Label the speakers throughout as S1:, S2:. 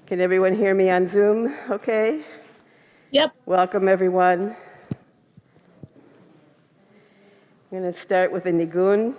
S1: Can everyone hear me on Zoom? Okay.
S2: Yep.
S1: Welcome, everyone. I'm going to start with a nigun.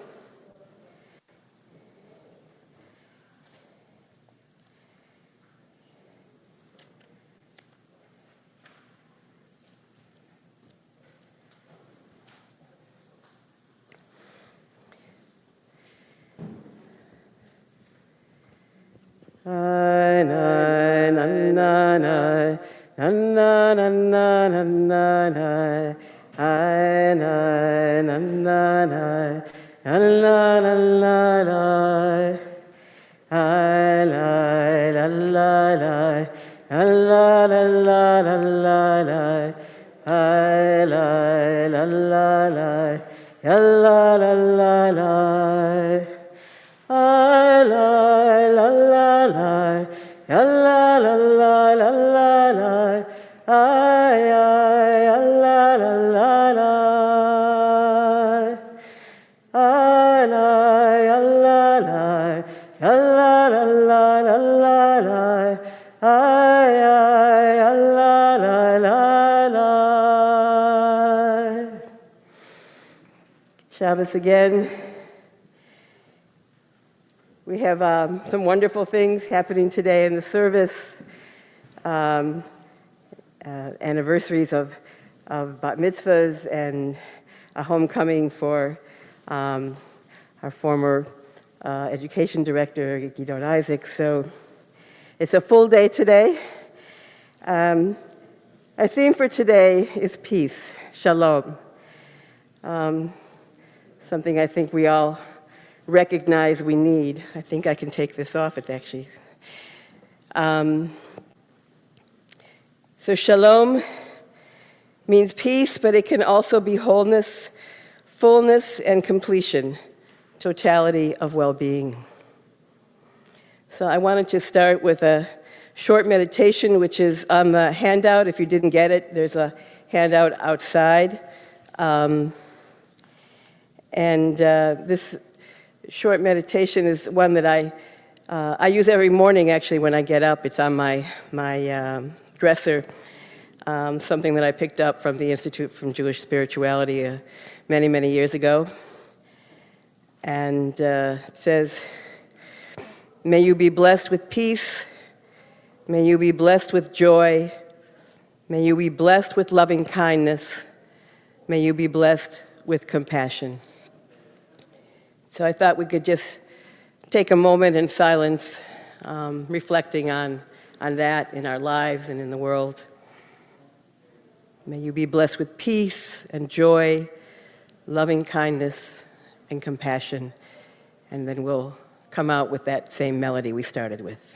S1: Shabbos again. We have some wonderful things happening today in the service. Anniversaries of bat mitzvahs and a homecoming for our former education director, Gidon Isaac. So it's a full day today. Our theme for today is peace, Shalom. Something I think we all recognize we need. I think I can take this off, it actually. So Shalom means peace, but it can also be wholeness, fullness, and completion, totality of well-being. So I wanted to start with a short meditation, which is on the handout. If you didn't get it, there's a handout outside. This short meditation is one that I use every morning, actually, when I get up. It's on my dresser, something that I picked up from the Institute for Jewish Spirituality many, many years ago. And it says, "May you be blessed with peace. May you be blessed with joy. May you be blessed with loving kindness. May you be blessed with compassion." So I thought we could just take a moment in silence, reflecting on that in our lives and in the world. May you be blessed with peace and joy, loving kindness and compassion. And then we'll come out with that same melody we started with.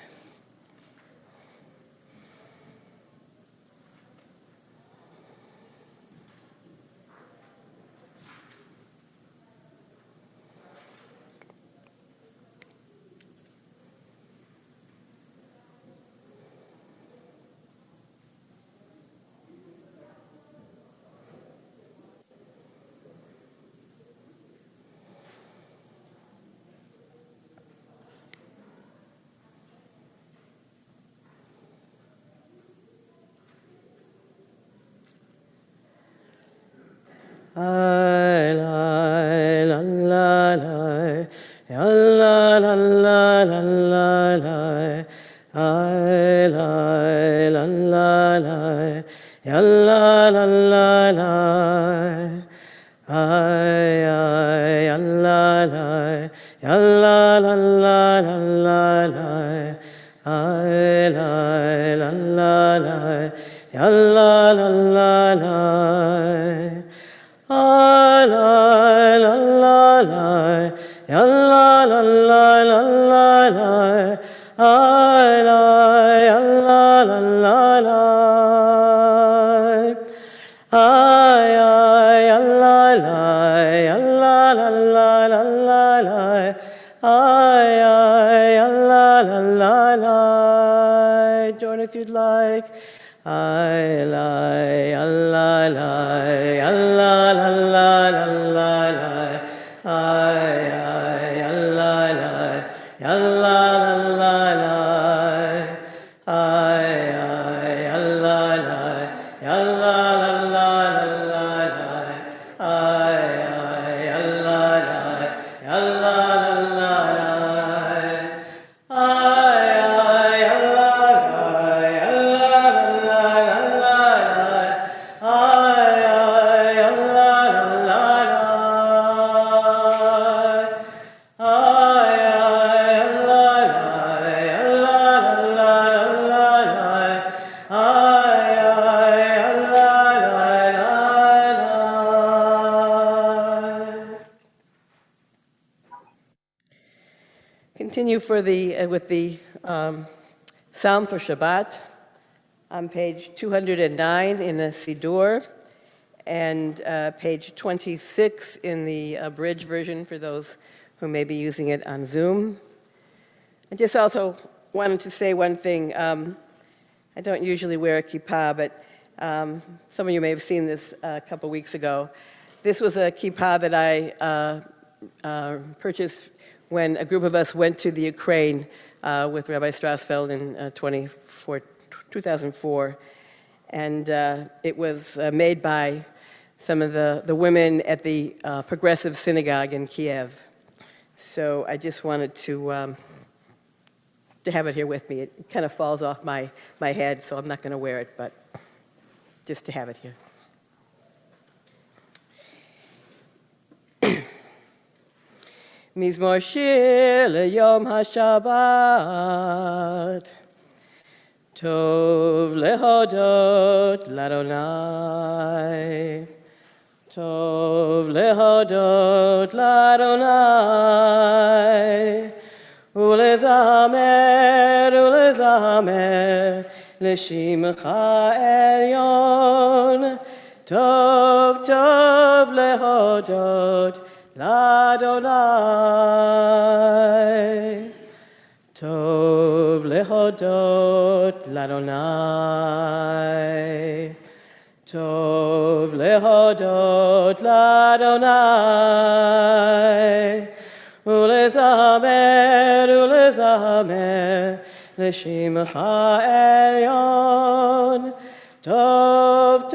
S1: Join if you'd like. continue with the Psalm for Shabbat on page 209 in the Siddur and page 26 in the abridged version for those who may be using it on Zoom. I just also wanted to say one thing. I don't usually wear a kippah, but some of you may have seen this a couple weeks ago. This was a kippah that I purchased when a group of us went to the Ukraine with Rabbi Strassfeld in 2004. And it was made by some of the women at the Progressive Synagogue in Kiev. So I just wanted to have it here with me. It kind of falls off my head, so I'm not going to wear it, but just to have it here. Mizmor shir leyom hashabbat, tov lehodot l'Adonai, tov lehodot l'Adonai, ulezamer l'shimcha elyon, tov lehodot l'Adonai, tov lehodot l'Adonai, tov lehodot l'Adonai, ulezamer l'shimcha elyon, tov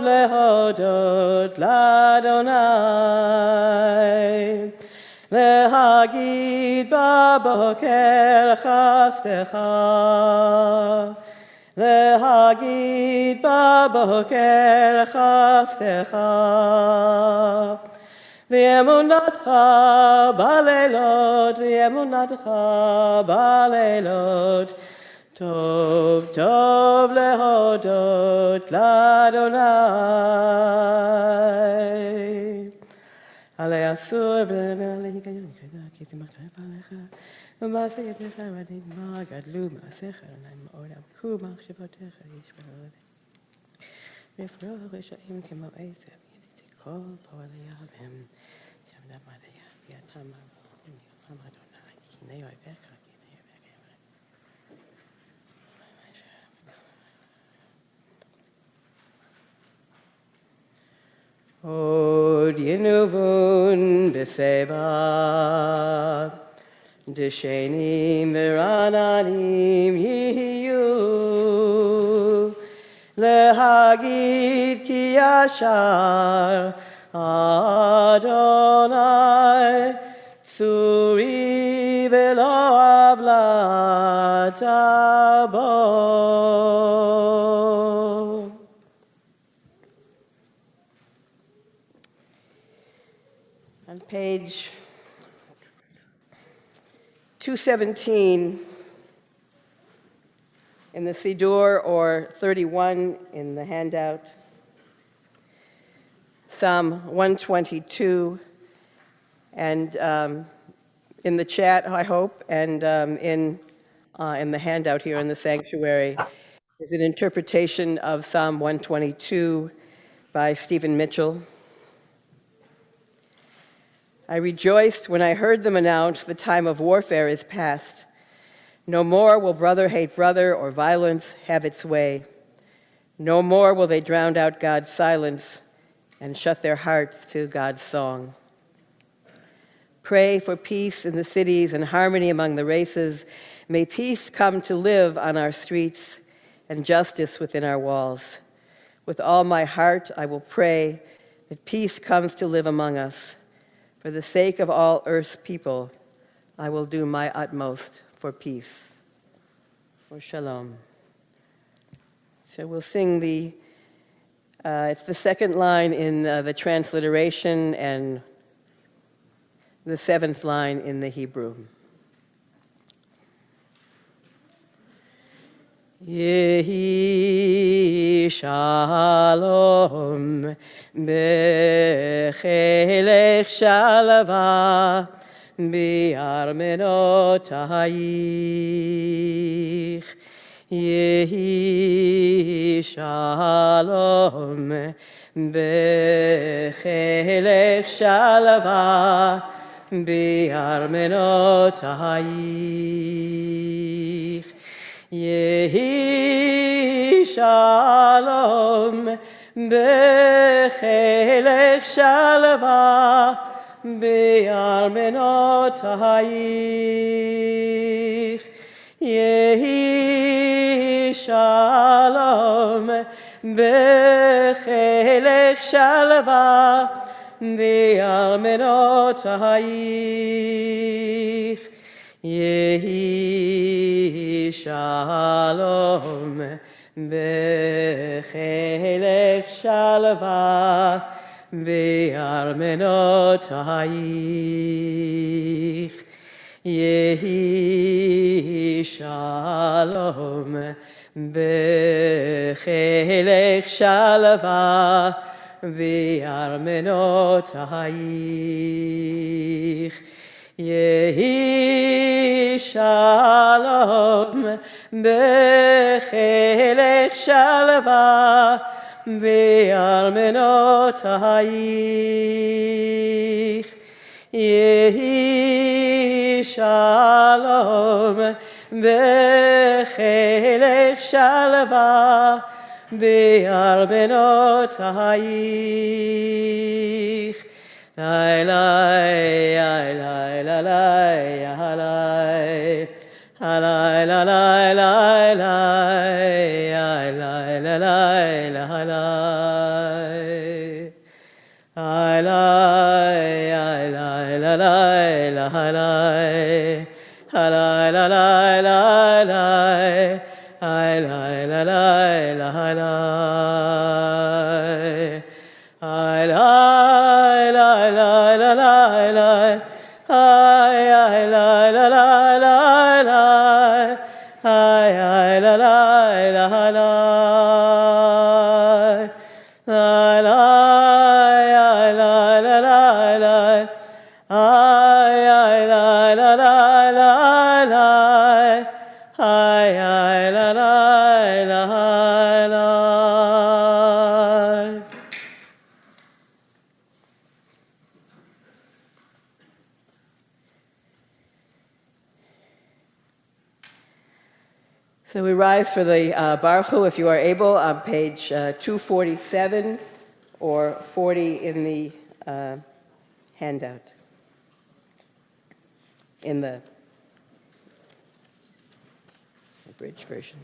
S1: lehodot l'Adonai, lehagid baboker chastecha, lehagid baboker chastecha, v'emunatcha balelot, tov lehodot l'Adonai. Alei asur v'lehi kayon ki timachef alecha, v'ma'aseh yadecha radin ma'gadlu ma'asecha l'nai ma'olam ku ma'achshevotecha yishma'oleh. V'yafroh reshaim kemo eisem yiziti kol po'aleyavim shamda madaya v'yatam ma'avim yosam Adonai ki hinei oivecha. Od yenuvun b'seva, d'shenim v'rananim yihiyu, lehagid ki yashar Adonai, suri v'lo avlat abo. On page 217 in the Siddur, or 31 in the handout, Psalm 122, and in the chat, I hope, and in the handout here in the sanctuary, is an interpretation of Psalm 122 by Stephen Mitchell. I rejoiced when I heard them announce the time of warfare is past. No more will brother hate brother or violence have its way. No more will they drown out God's silence and shut their hearts to God's song. Pray for peace in the cities and harmony among the races. May peace come to live on our streets and justice within our walls. With all my heart, I will pray that peace comes to live among us. For the sake of all earth's people, I will do my utmost for peace, for Shalom. So we'll sing it's the second line in the transliteration and the seventh line in the Hebrew. Yehi shalom bechelech shalva בארמנותייך. יהי שלום בחילך שלווה בארמנותייך. יהי שלום בחילך שלווה בארמנותייך. יהי שלום בחילך שלווה בארמנותייך. יהי שלום בחילך שלווה בארמנותייך. יהי שלום בחילך שלווה בארמנותייך. יהי שלום בחילך שלווה בארמנותייך. יהי שלום בחילך שלווה בארמנותייך. So we rise for the Baruch Hu, if you are able, on page 247 or 40 in the handout, in the abridged version.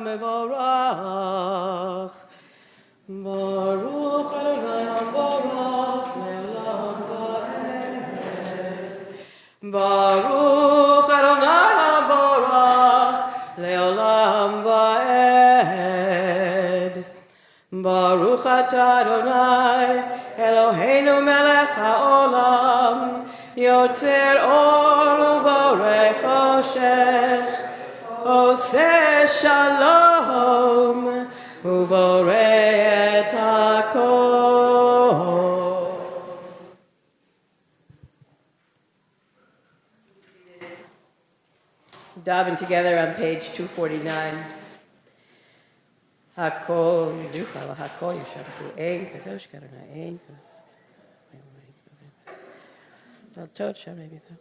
S1: Mevorach, Baruch Adonai HaMevorach le'olam va'ed. Baruch Adonai HaMevorach le'olam va'ed. Baruch atah Adonai Eloheinu melech ha'olam yotzer or uvorei choshech Oseh shalom uvorei et hakol. Daven together on page 249. Hakol yuchal hakol yishachu ein kadosh kadonai ein. Tot sham maybe that.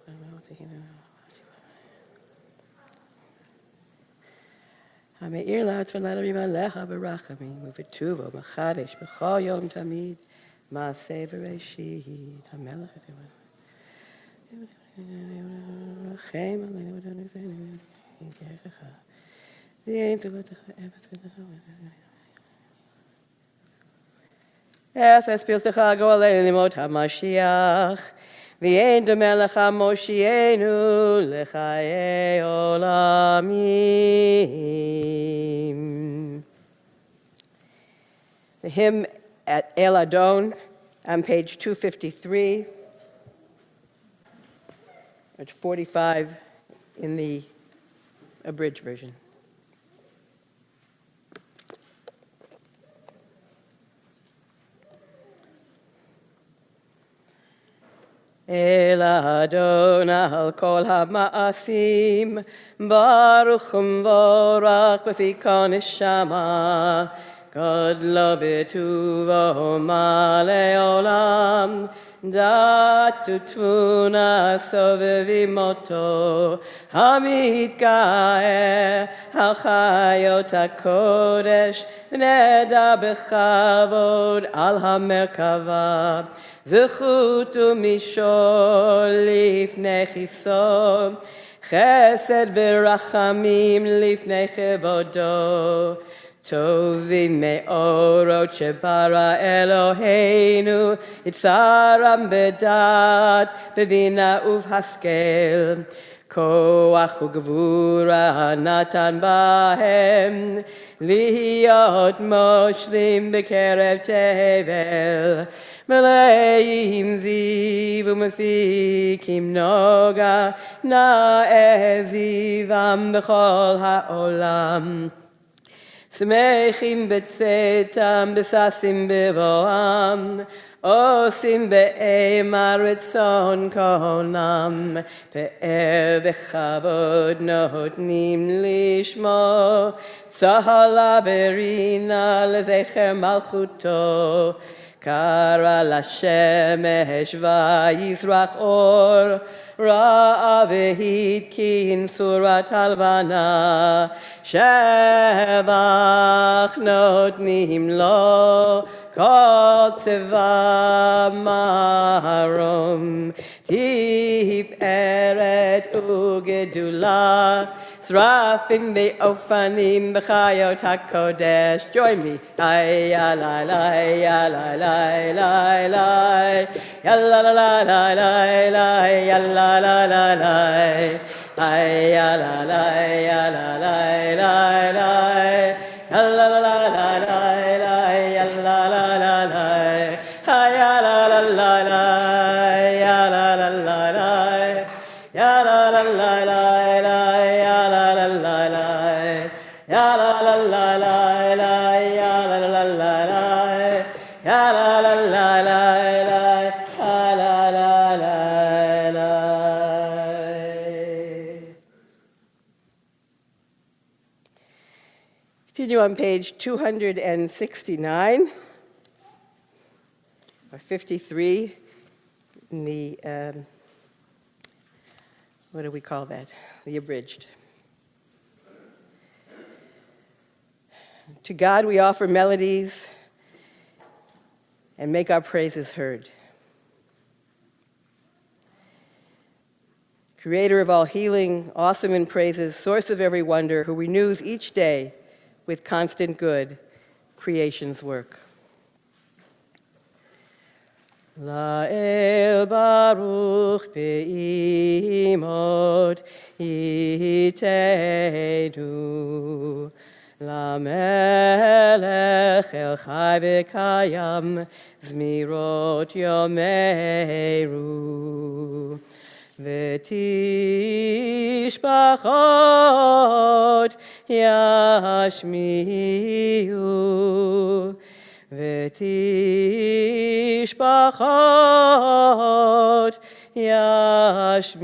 S1: Hameir la'atzon la'arim alecha berachamim uvetuvo machadesh b'chol yom tamid ma'aseh v'reishit hamelech Chem aleinu v'donu v'zeinu v'yein tzulotecha efes piltecha go aleinu limot hamashiach V'yein domeh lecha Moshienu l'chayei olamim. The hymn at El Adon On page 253, it's 45 in the abridged version. El Adon al kol ha'ma'asim, baruch umvorach b'fi kol neshama, gadlo v'tuvo ma'alei olam, datu tvuna sovevimoto, hamitgaeh al chayot hakodesh, neda b'chavod al hamerkava, זכות ומשול לפני חיסו, חסד ורחמים לפני כבודו, טובים מאורות שברא אלוהינו, יצרם בדעת, בבינה ובהשכל, כוח וגבורה נתן בהם, להיות מושלים בקרב תבל, מלאים זיו ומפיקים נוגה, נאה זיום בכל העולם. שמחים בצאתם, בששים בבואם, עושים באימה רצון קולם, פאר וכבוד נותנים לשמו, צהלה ורינה לזכר מלכותו, קרא לשמש ויזרח אור, ראה והתקין צורת הלבנה, שבח נותנים לו כל צבא מרום, תפארת וגדולה, שרפים ואופנים בחיות הקודש. Join me. Ay ya la la ya la la la la ya la la la la la ya la la la la ay ya la la ya la la la la ya la la la la la ya la la la la ay ya la la la la ya la la la la ya la la la la ya la la la la ya la la la la ya la la la la ya la la la la ya la la la la. Continue on page 269 or 53 in the what do we call that? The abridged. To God we offer melodies and make our praises heard. Creator of all healing, awesome in praises, source of every wonder, who renews each day with constant good creation's work. La'el baruch be'imot itenu, Lamelech el chai v'kayam, zmirot yomeru, v'tishbachot yashmiu, v'tishbachot yashmiu,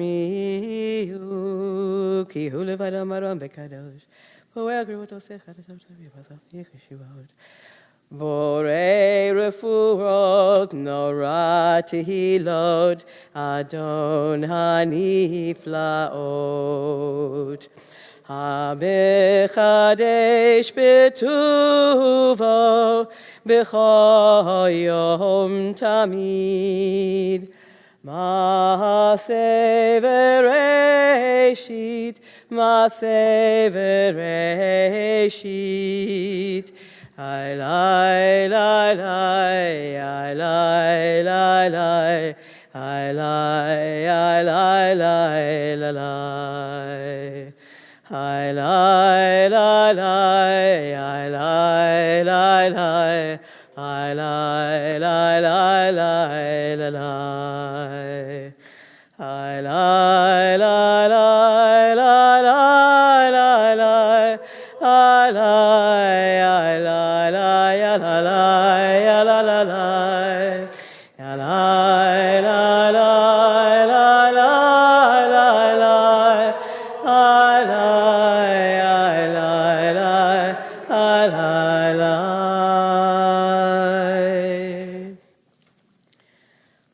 S1: ki hu levad amaram b'kadosh. Borei refuot nora tehilot Adon haniflaot habechadesh betuvo b'chol yom tamid Maaseh v'reshit, Maaseh v'reshit. Ay lai lai lai, ay lai lai lai, ay lai ay lai lai la lai. Ay lai lai lai, ay lai lai lai, ay lai lai lai. Lai, lai, lai, lai, lai, lai, lai, lai. Lai, lai, lai, lai, ya, la, lai, ya, la, la, lai. Ya, lai, lai, lai, lai, lai, lai, lai. Lai, lai, lai, lai, lai, lai, lai.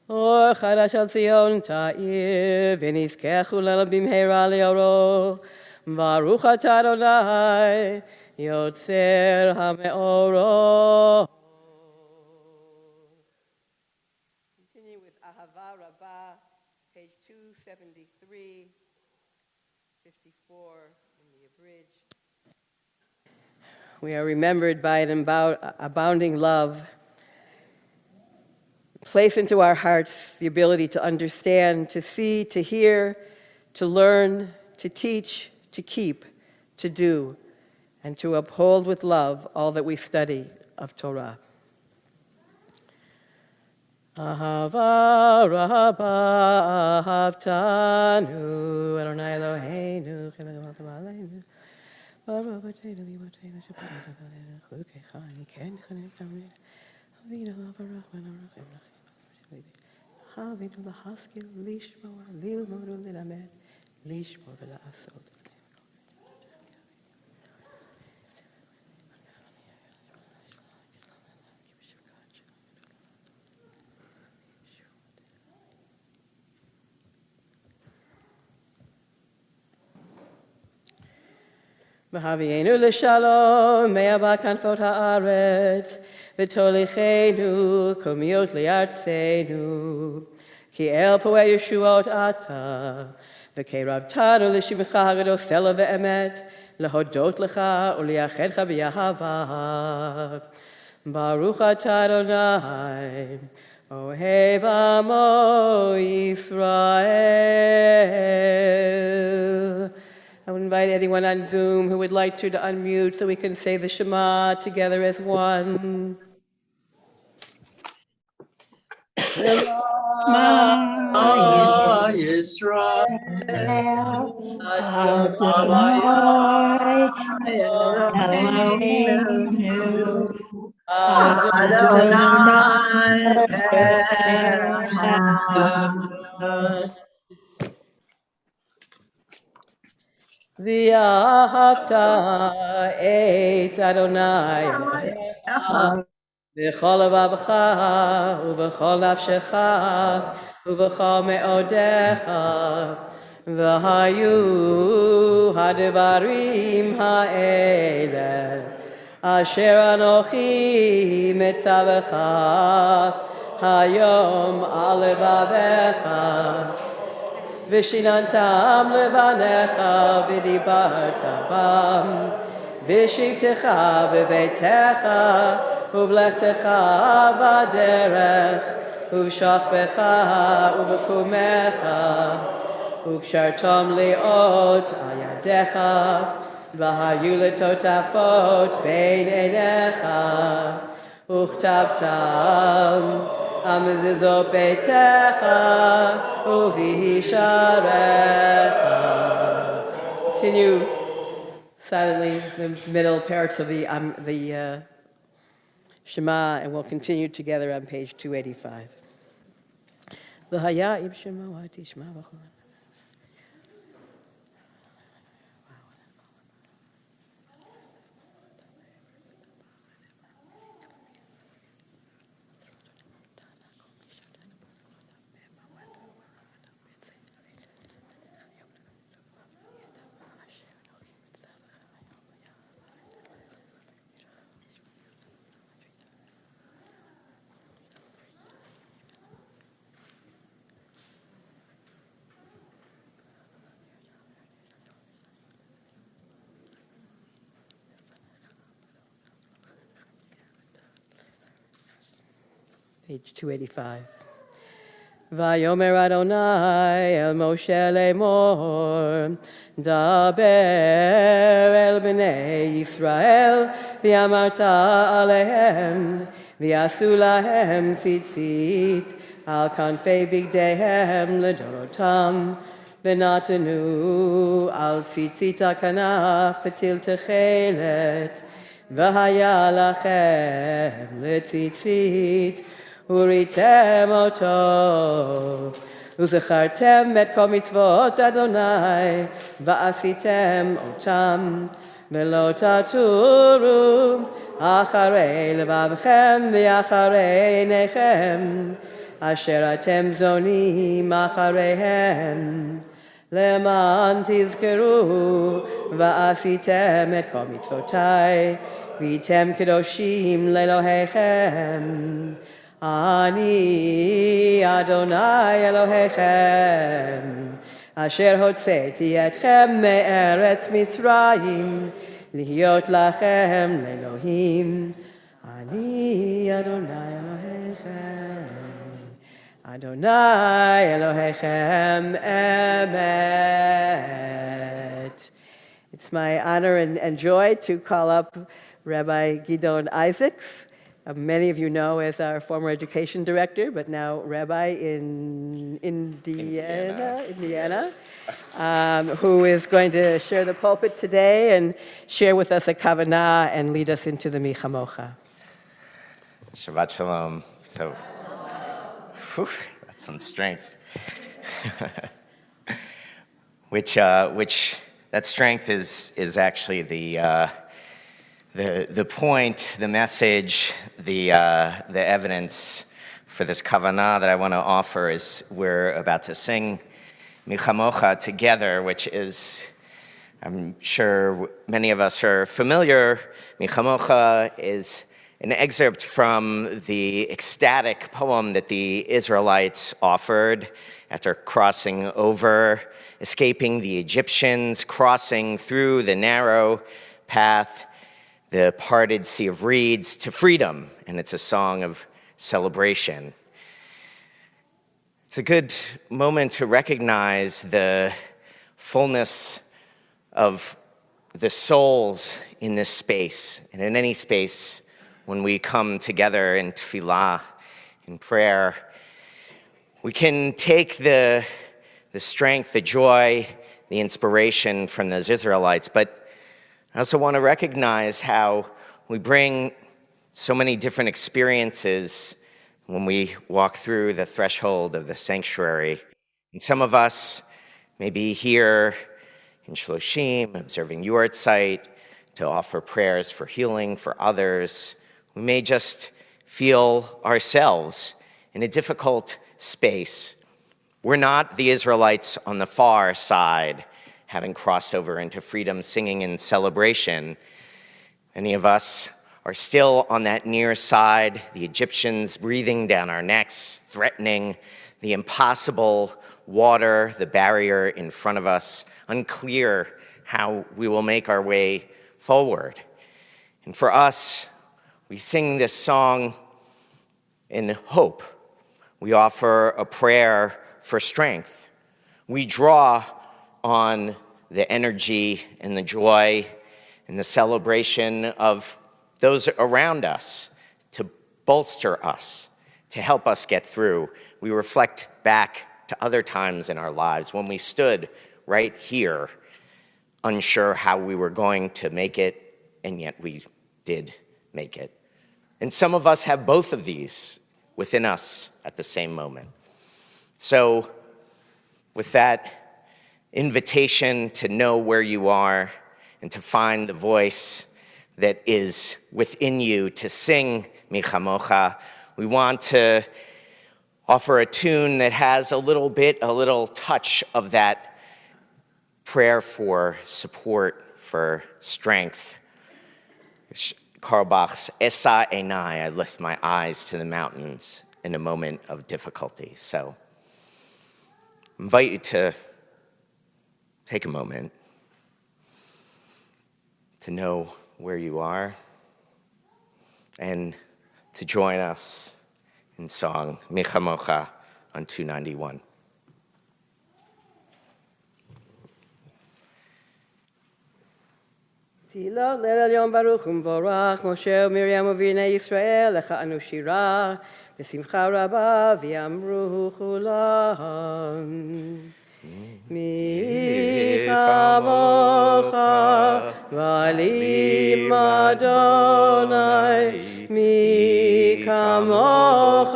S1: Or Chadash al Zion ta'ir, v'nizkechu lana b'mheira le'oro. Baruch atah Adonai, Yotzer HaMeorot. Continue with Ahava Rabbah, page 273, 54 in the abridged. We are remembered by an abounding love. Place into our hearts the ability to understand, to see, to hear, to learn, to teach, to keep, to do, and to uphold with love all that we study of Torah. Ahava Rabbah ahavtanu Adonai Eloheinu chilenu aleinu Baruch Eloheinu v'Eloheinu Shabbat Chukei Ken Chanim Tamid Avinu Baruch Avinu Lahaskil Lishmor Lilmod Lilamed Lishmor V'Laasod. V'havienu l'shalom me'aba kanfot ha'aretz v'tolichenu komiot li'artzenu ki el po'e yeshuot ata v'keravtanu l'shimcha hagadol sela ve'emet lehodot lecha u'liachedcha b'yahava Baruch atah Adonai Ohev Amo Yisrael. I would invite anyone on Zoom who would like to unmute so we can say the Shema together as one.
S2: Shema Yisrael, Adonai Eloheinu, Adonai Echad.
S1: V'ahavta et Adonai Elohecha v'chol levavecha uv'chol nafshecha uv'chol me'odecha v'hayu ha'devarim ha'ele asher anochi metzavecha hayom al levavecha Vishinantam levanecha v'dibarta bam B'shivtecha b'veitecha uv'lechtecha v'aderech uv'shachbecha uv'kumecha uv'kshartom li'ot ayadecha v'hayu letotafot bein einecha uchtavtam Amezizot beitecha uvisharecha. Continue silently the middle parts of the Shema, and we'll continue together on page 285. V'haya im Shema v'tishma v'chol. Page 285. Vayomer Adonai el Moshe lemor, daber el bnei Yisrael, v'amarta alehem, v'yasu lahem tzitzit, al kanfei bigdehem ledorotam, ונתנו על ציצית הכנף פתיל תכלת, והיה לכם לציצית, וריתם אותו. וזכרתם את כל מצוות אדוני, ועשיתם אותם, ולא תטורו אחרי לבבכם ואחרי עיניכם, אשר אתם זונים אחריהם. למען תזכרו ועשיתם את כל מצוותי, והייתם קדושים לאלוהיכם. אני אדוני אלוהיכם, אשר הוצאתי אתכם מארץ מצרים, להיות לכם לאלוהים. אני אדוני אלוהיכם. Adonai Elohechem Emet. It's my honor and joy to call up Rabbi Gidon Isaacs. Many of you know as our former education director, but now rabbi in Indiana, who is going to share the pulpit today and share with us a kavanah and lead us into the Michamocha.
S3: Shabbat Shalom. So, that's some strength. which that strength is actually the point, the message, the evidence for this kavanah that I want to offer is we're about to sing Michamocha together, which is, I'm sure many of us are familiar. Michamocha is an excerpt from the ecstatic poem that the Israelites offered after crossing over, escaping the Egyptians, crossing through the narrow path, the parted sea of reeds, to freedom. And it's a song of celebration. It's a good moment to recognize the fullness of the souls in this space, and in any space when we come together in tefillah, in prayer. We can take the strength, the joy, the inspiration from those Israelites, but I also want to recognize how we bring so many different experiences when we walk through the threshold of the sanctuary. And some of us may be here in Shloshim, observing your site, to offer prayers for healing for others. We may just feel ourselves in a difficult space. We're not the Israelites on the far side, having crossed over into freedom, singing in celebration. Many of us are still on that near side, the Egyptians breathing down our necks, threatening the impossible water, the barrier in front of us, unclear how we will make our way forward. And for us, we sing this song in hope. We offer a prayer for strength. We draw on the energy and the joy and the celebration of those around us to bolster us, to help us get through. We reflect back to other times in our lives when we stood right here, unsure how we were going to make it, and yet we did make it. And some of us have both of these within us at the same moment. So with that invitation to know where you are and to find the voice that is within you to sing Michamocha, we want to offer a tune that has a little touch of that prayer for support, for strength. Karl Bach's SAJ-Judaism, I lift my eyes to the mountains in a moment of difficulty. So I invite you to take a moment to know where you are and to join us in song Michamocha on 291.
S1: תהילה ליל יום ברוך ומבורך, משה ומרים ובני ישראל, לך אנו שירה, בשמחה רבה ויאמרו כולם. מי כמוך מעלים אדוני, מי כמוך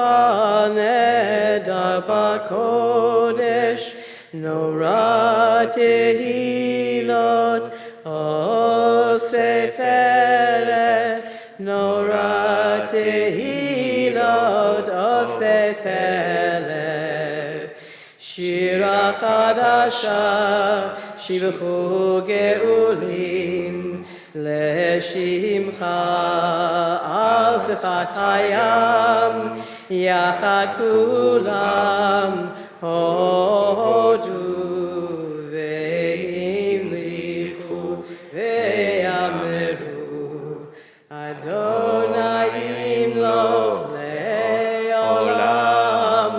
S1: נדר בקודש, נורא תהילות עושה פלא, נורא תהילות עושה פלא. שירה חדשה שבחו גאולים לשמחה על שפת הים, יחד כולם הודו והמליכו ויאמרו אדוני ימלוך לעולם.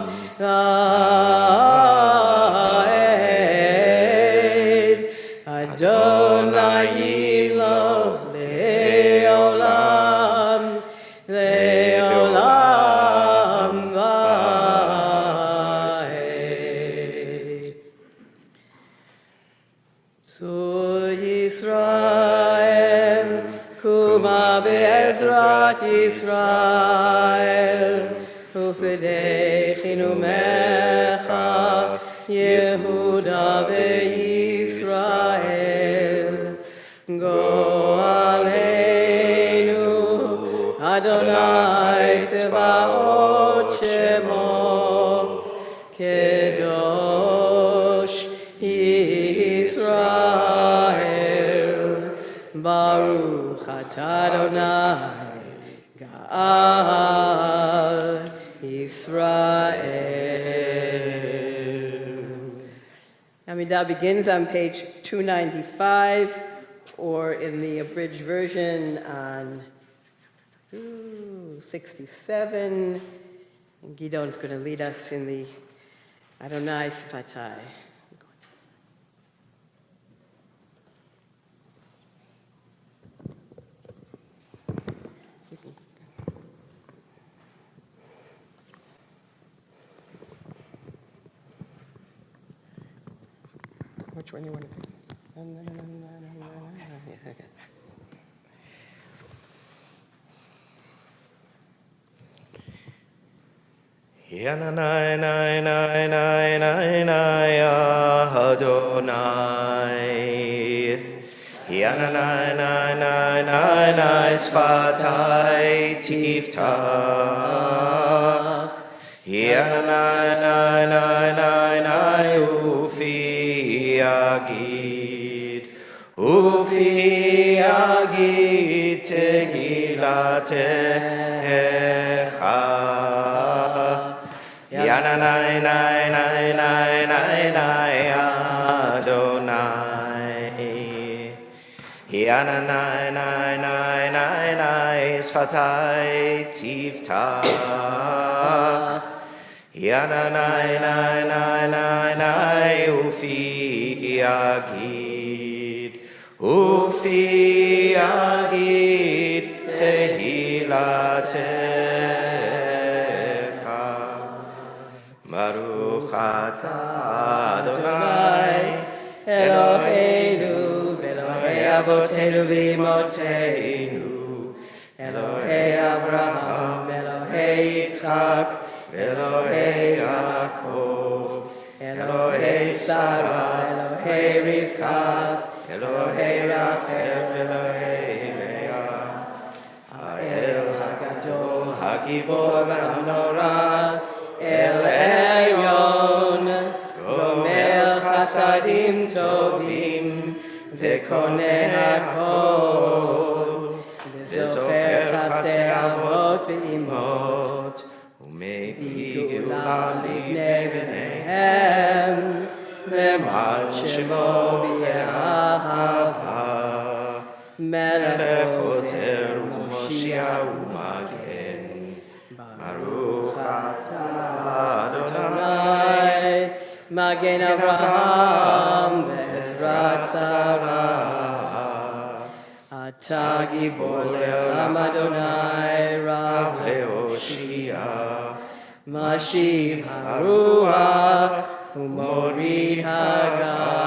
S1: אדוני ימלוך לעולם, לעולם ועד. צור ישראל, קומה בעזרת ישראל, ופדי חינומך יהודה וישראל. גואלנו אדוני צבאות שמו, קדוש ישראל. ברוך אתה אדוני גאל ישראל. Amidah begins on page 295, or in the abridged version on 67. And Gidon's going to lead us in the Adonai Sifatai. Which one you want to pick? Okay.
S3: Yananai nai nai nai nai nai Adonai. Yananai nai nai nai nai Sfatai tiftach. Yananai nai nai nai nai Ufi Agid. Ufi Agid Tehilatecha. Yananai nai nai nai nai nai Adonai. Yananai nai nai nai nai Sfatai tiftach. Yananai nai nai nai nai Ufi Agid. Ufi Agid Tehilatecha. Baruch atah Adonai Eloheinu Elohei Avotenu v'Imotenu, Elohei Avraham, Elohei Yitzchak, Elohei Yaakov, Elohei Sarah, Elohei Rivka, Elohei Rachel, Elohei Leah, Ha'el HaGadol, HaGibor v'Hanorah, El Elyon, Gomer Chasadim Tovim, V'Koneh HaKol, V'Zofer Chasei Avot V'Imot, U'Mevii Geula Libnei Bneihem, Leman Shemo V'Ye'ahava, Melech Ozer U'Moshia U'Magen, Baruch atah Adonai, Magen Avraham ve'ezrat Sarah. Atah Gibor le'olam Adonai, Rav le'oshia.
S1: Mashiv haruach umorid hagashem.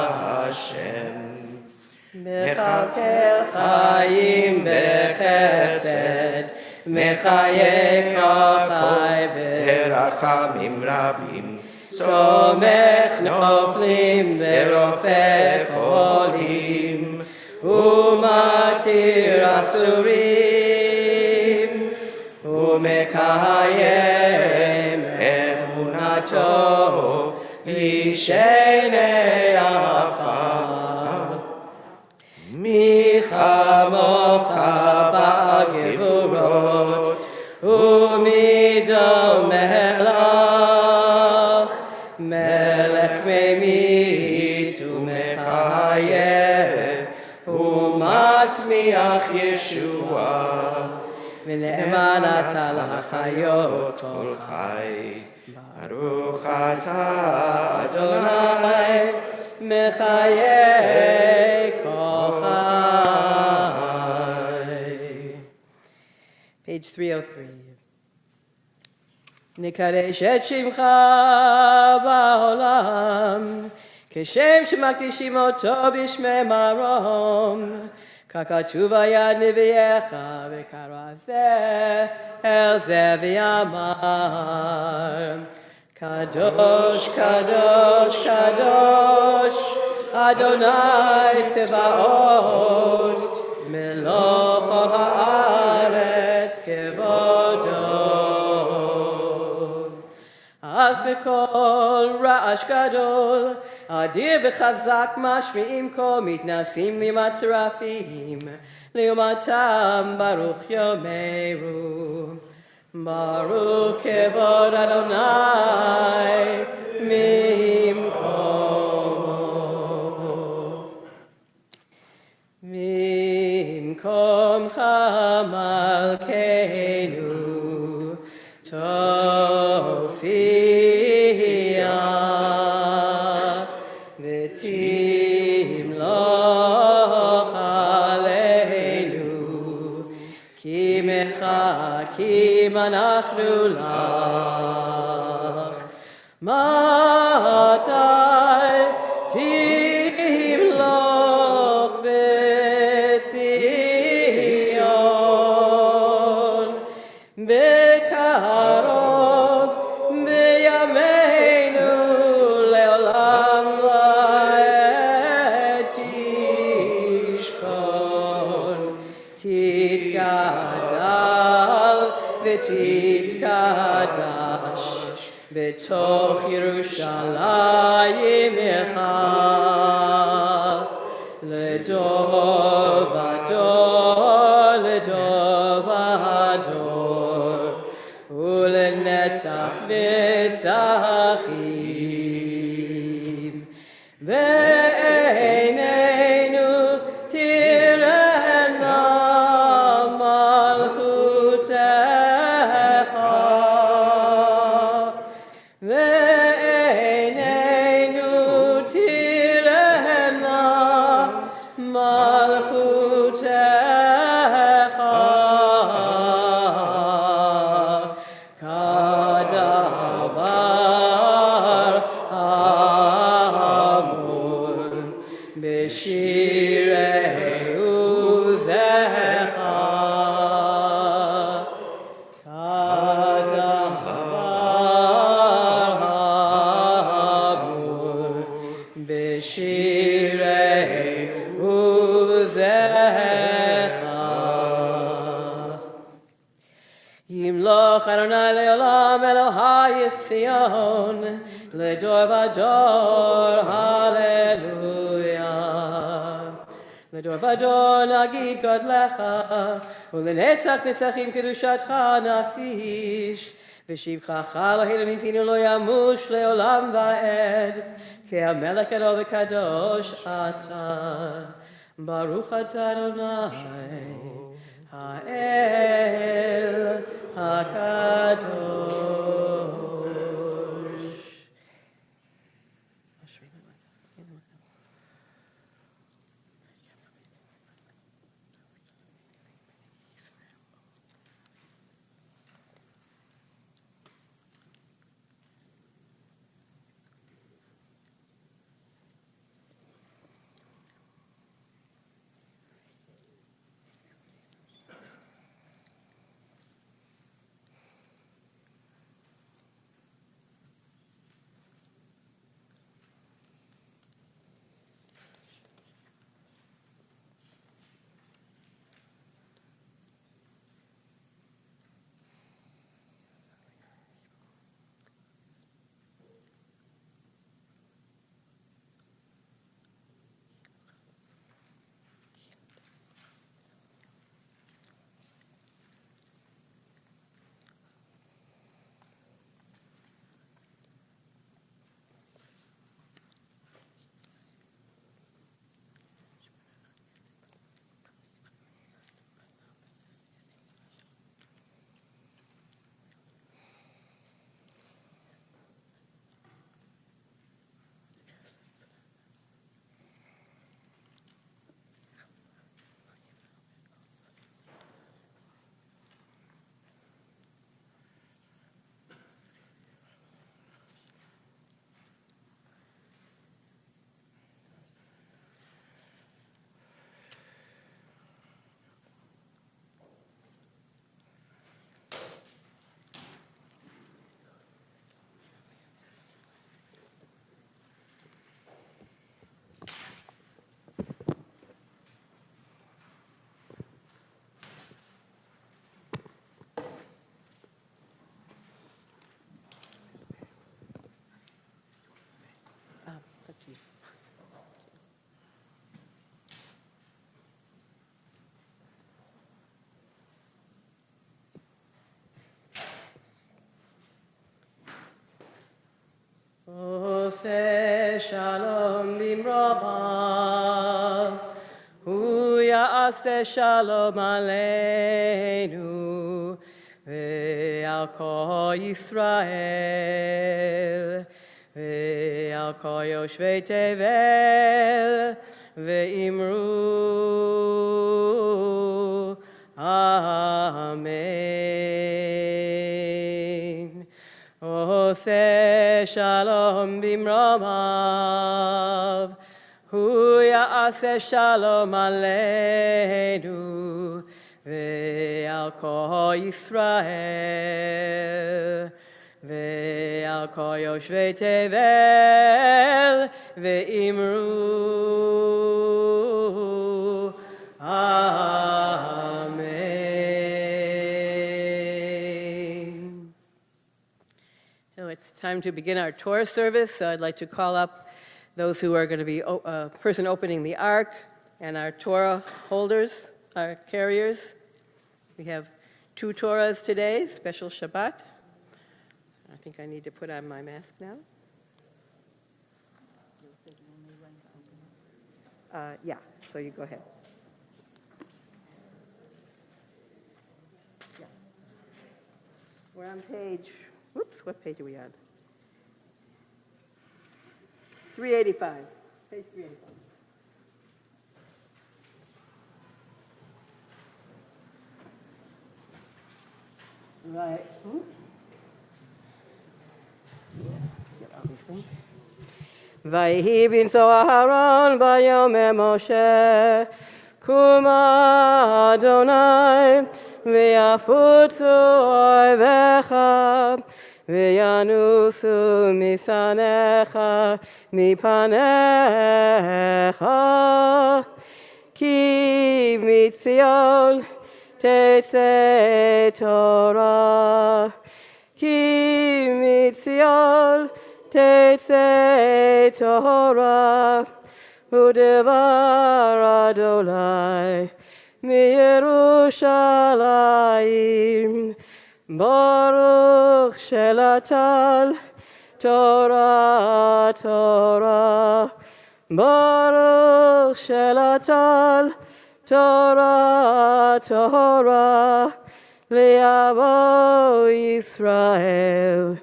S1: Mechakel chayim bechesed, mechayek achai
S3: ברחמים רבים,
S1: סומך נופלים ורופא חולים, ומתיר אסורים, ומקיים אמונתו לשני עפר. מי כמוך בגבורות, ומי דומה לך, מלך ממית ומחיה, ומצמיח ישועה, ונאמן אתה לחיות כל חי. ברוך אתה אדוני, מחיי כל חי. Page 303. נקדש את שמך בעולם, כשם שמקדישים אותו בשמי מרום, ככתוב היד נביאך וקרא זה אל זה ויאמר, קדוש קדוש קדוש אדוני צבאות, מלוא כל הארץ כבודו. אז בקול רעש גדול, אדיר וחזק משמיעים כה, מתנסים למצרפים, לעומתם ברוך יאמרו, ברוך כבוד אדוני ממקומו. ממקומך מלכנו תופיע, ותמלוך עלינו, כי מחכים אנחנו לך. מתי תמלוך בציון, בקרוב בימינו לעולם ועד תשכון, תתגדל ותתקדש בתוך ירושלים לדור ודור, לדור ודור, ולנצח נצחים. ועינינו תראינה מלכותך, ועינינו תראינה מלכותך, כדבר אמור בשירי עוזך, כדבר אמור בשירי עוזך. ימלוך אדוני לעולם אלוהיך ציון, לדור ודור, הללויה. לדור ודור נגיד גודלך, ולנצח נצחים קדושתך נקדיש. ושבחך אלוהינו מפינו לא ימוש לעולם ועד, כי המלך גדול וקדוש אתה. ברוך אתה אדוני האל הקדוש. bimromav. Hu ya'aseh shalom aleinu ve'al kol Yisrael ve'al kol yoshvei tevel ve'imru Amen. Oseh shalom bimromav. Hu ya'aseh shalom aleinu ve'al kol Yisrael ve'al kol yoshvei tevel ve'imru Amen. So it's time to begin our Torah service. So I'd like to call up those who are going to be person opening the ark and our Torah holders, our carriers. We have 2 Torahs today, special Shabbat. I think I need to put on my mask now. Yeah, so you go ahead. Yeah. We're on page, whoops, what page are we on? 385, page 385. Right. Get all these things. Vayhi binso Aharon vayomer Moshe Kuma Adonai v'yafutzu oivecha v'yanusu misanecha mipanecha ki mitzion tetzeh Torah ki mitzion tetzeh Torah u'devar Adonai miYerushalayim Baruch shelatal Torah Torah Baruch shelatal Torah Torah li'avo Yisrael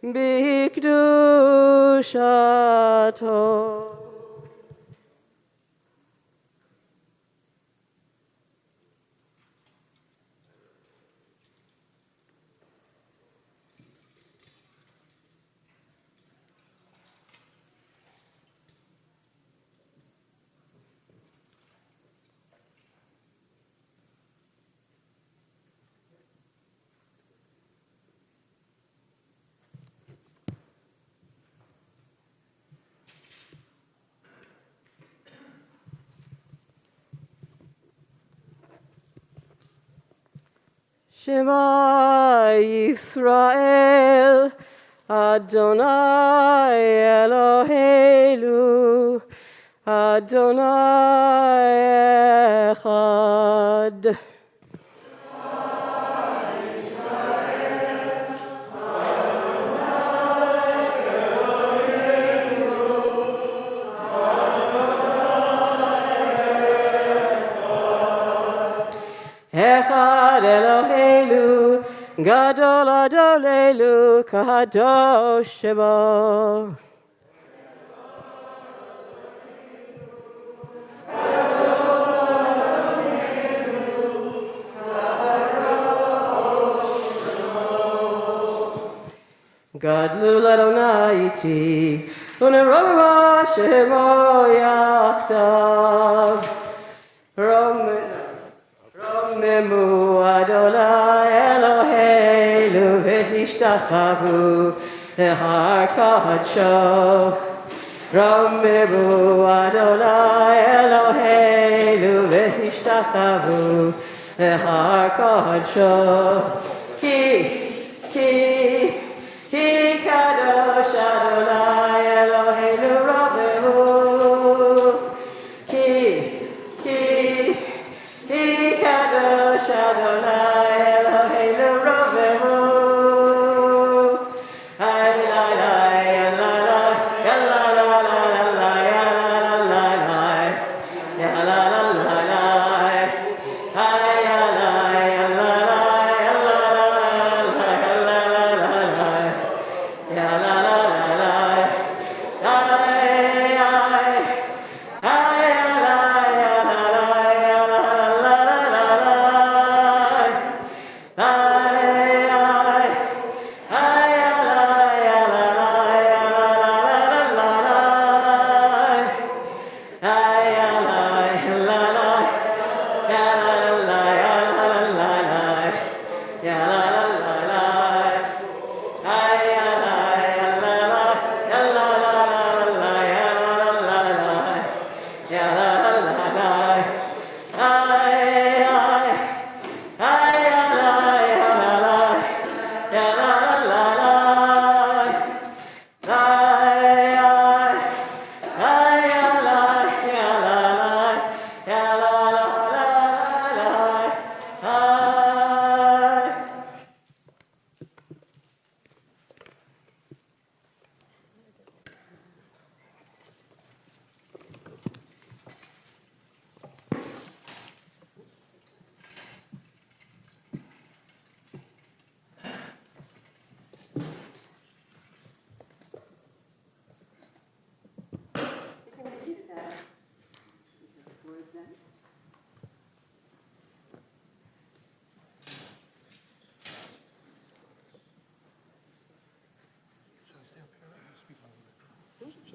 S1: b'kdushato. Shema Yisrael, Adonai Eloheinu, Adonai Echad. Echad Eloheinu, Gadol Adolenu, Kadosh Shemo. Gadlu l'Adonai iti, u'neromu Shemo yachdav. Romemu Adonai Eloheinu v'nishtachavu l'har kadsho. Romemu Adonai Eloheinu v'nishtachavu l'har kadsho. Ki kadosh Adonai Eloheinu Romemu. Ki kadosh Adonai Eloheinu Romemu. Ay la la la la la la la la la la la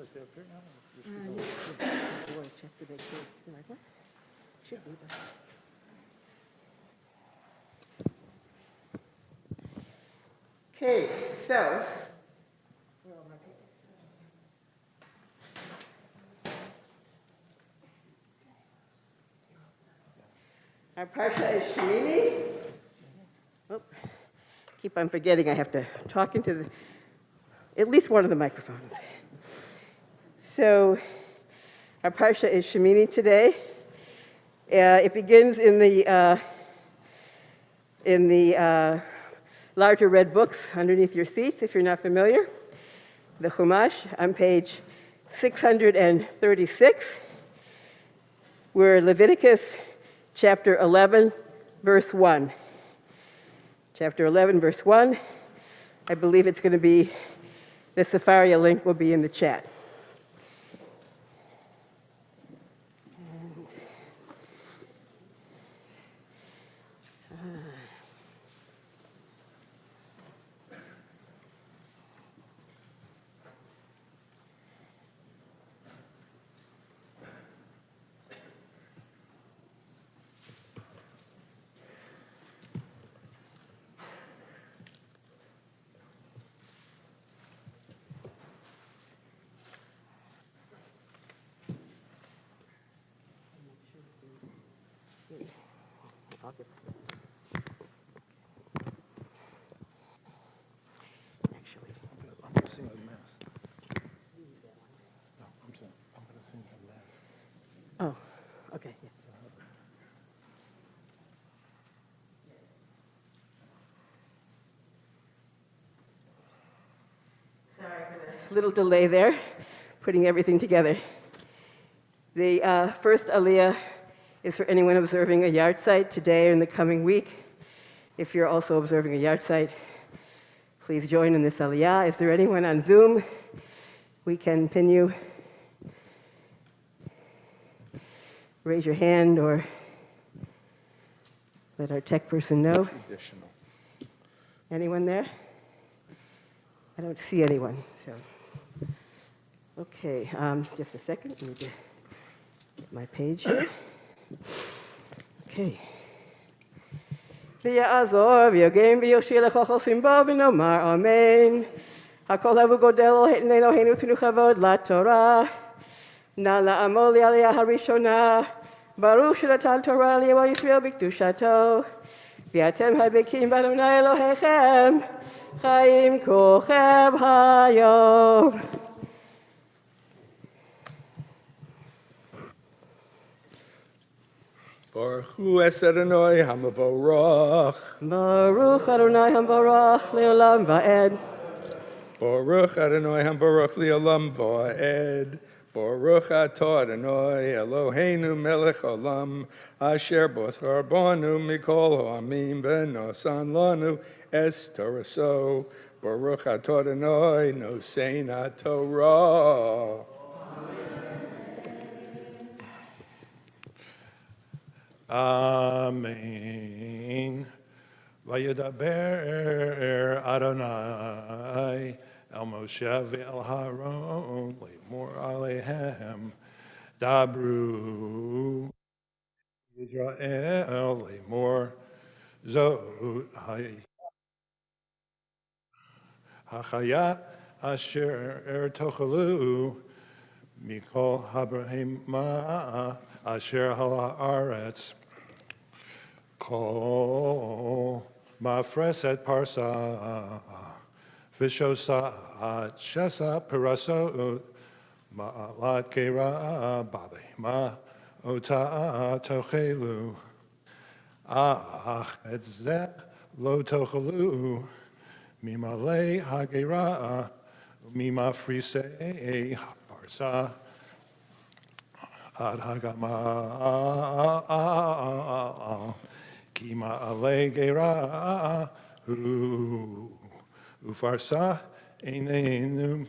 S1: Okay, so our parsha is Shemini. Oh, keep on forgetting I have to talk into at least one of the microphones. So our parsha is Shemini today. It begins in the larger red books underneath your seats, if you're not familiar. The Chumash on page 636. We're Leviticus chapter 11, verse 1. Chapter 11, verse 1. I believe it's going to be, the Sefaria link will be in the chat. Oh, okay. Yeah. Sorry for the little delay there, putting everything together. The first aliyah is for anyone observing a yard site today or in the coming week. If you're also observing a yard site, please join in this aliyah. Is there anyone on Zoom? We can pin you. Raise your hand or let our tech person know. Anyone there? I don't see anyone, so. Okay, just a second. Let me get my page here. Okay. ויעזור ויגן ויושיע לכל חוסים בו ונאמר אמן. הכל אבו גודל אלוהינו תנו כבוד לתורה. נא לעמול לעלייה הראשונה. ברוך שנתן תורה לעמו ישראל בקדושתו. ואתם הבקים באדוני אלוהיכם. חיים כוכב היום.
S2: Baruch Hu es Adonai HaMavorach.
S1: Baruch Adonai HaMavorach leolam va'ed.
S2: Baruch Adonai HaMavorach leolam va'ed. Baruch atah Adonai Eloheinu melech olam asher bothar banu mikol ha'amim v'nosan lanu es toraso. Baruch atah Adonai nosein haTorah. Amen. Vayedaber Adonai el Moshe ve'el Haron lemor alehem dabru Israel lemor zo hachaya asher tochalu mikol habrahima asher ha'aretz Kol mafreset parsa vishosa shesa parasot ma'alat kera babe ma ota tochelu ach et zeh lo tochelu mimale hagera mima frise parsa ad hagama Kima alegera ufarsa einenum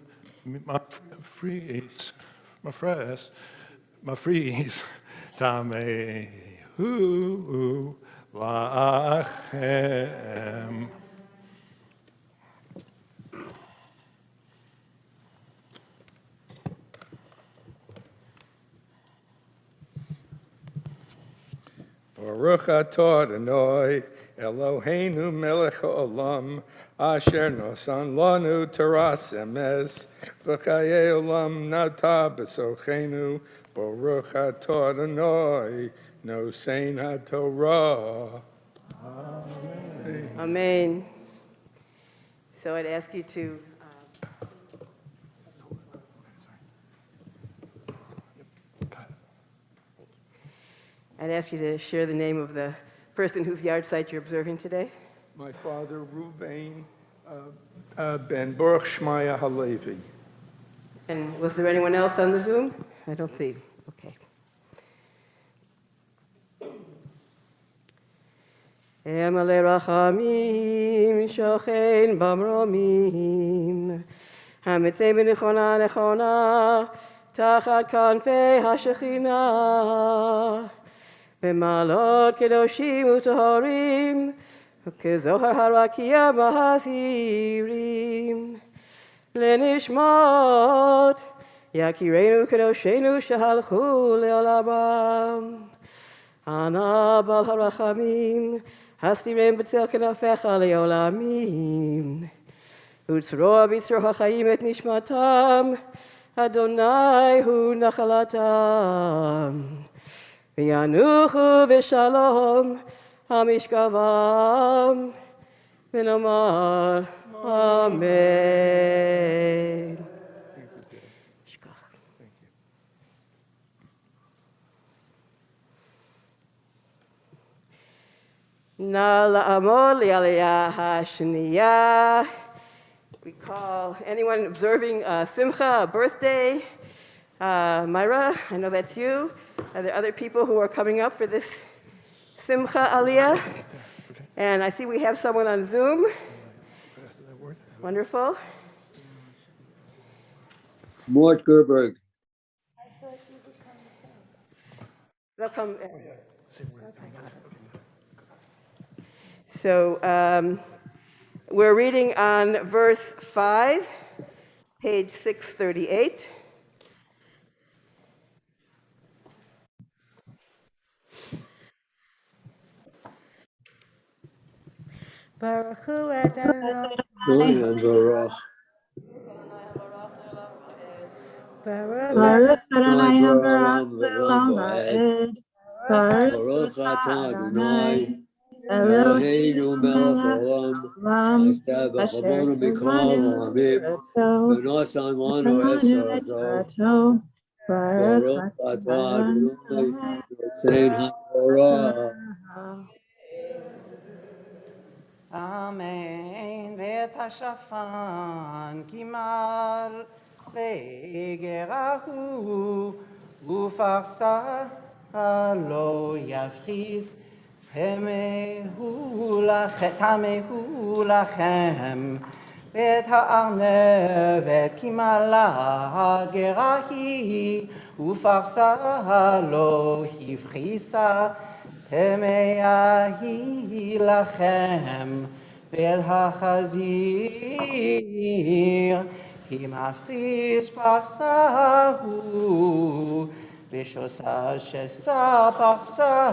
S2: mafrees tame hu lachem.
S4: Baruch atah Adonai, Eloheinu melech haolam, asher nosan lanu toras emes, v'chayei olam nata b'sochenu, Baruch atah Adonai, nosein haTorah.
S1: Amen. So I'd ask you to share the name of the person whose yard site you're observing today.
S4: My father, Ruvain ben Baruch Shmaya Halevi.
S1: And was there anyone else on the Zoom? I don't think. Okay. Emale rachamim shochen bamromim hamitzei b'nechona nechona tachat kanfei hashechina b'malot kedoshim u'tahorim u'kezohar harakia mahazirim lenishmot yakireinu kedoshenu shehalchu leolamam Ana bal harachamim, hasirem b'tzel kenafecha leolamim. Utzroa b'tzro hachayim et nishmatam, Adonai hu nachalatam. V'yanuchu v'shalom, hamishkavam, v'nomar, Amen. Na la'amol li'aliyah ha'shniyah. We call anyone observing Simcha, a birthday. Myra, I know that's you. Are there other people who are coming up for this Simcha Aliyah? And I see we have someone on Zoom. Wonderful.
S5: Mort Gerberg.
S1: They'll come. So we're reading on verse 5, page 638.
S6: Baruch Hu Adonai.
S5: Baruch Adonai Baruch Le'olam Va'ed. Baruch atah Adonai Eloheinu melech haolam asher b'chavonu mikol ha'amim v'nosan lanu es harato. Baruch atah Adonai nosein haTorah.
S7: Amen. ואת השפן כמל לגרהו ופרסה לא יפחיס תמהו לכם ואת הארנבת כמלה גרהי ופרסה לא הפחיסה תמיה היא לכם ואל החזיר כי מפחיס פרסה הוא ושושה שסה פרסה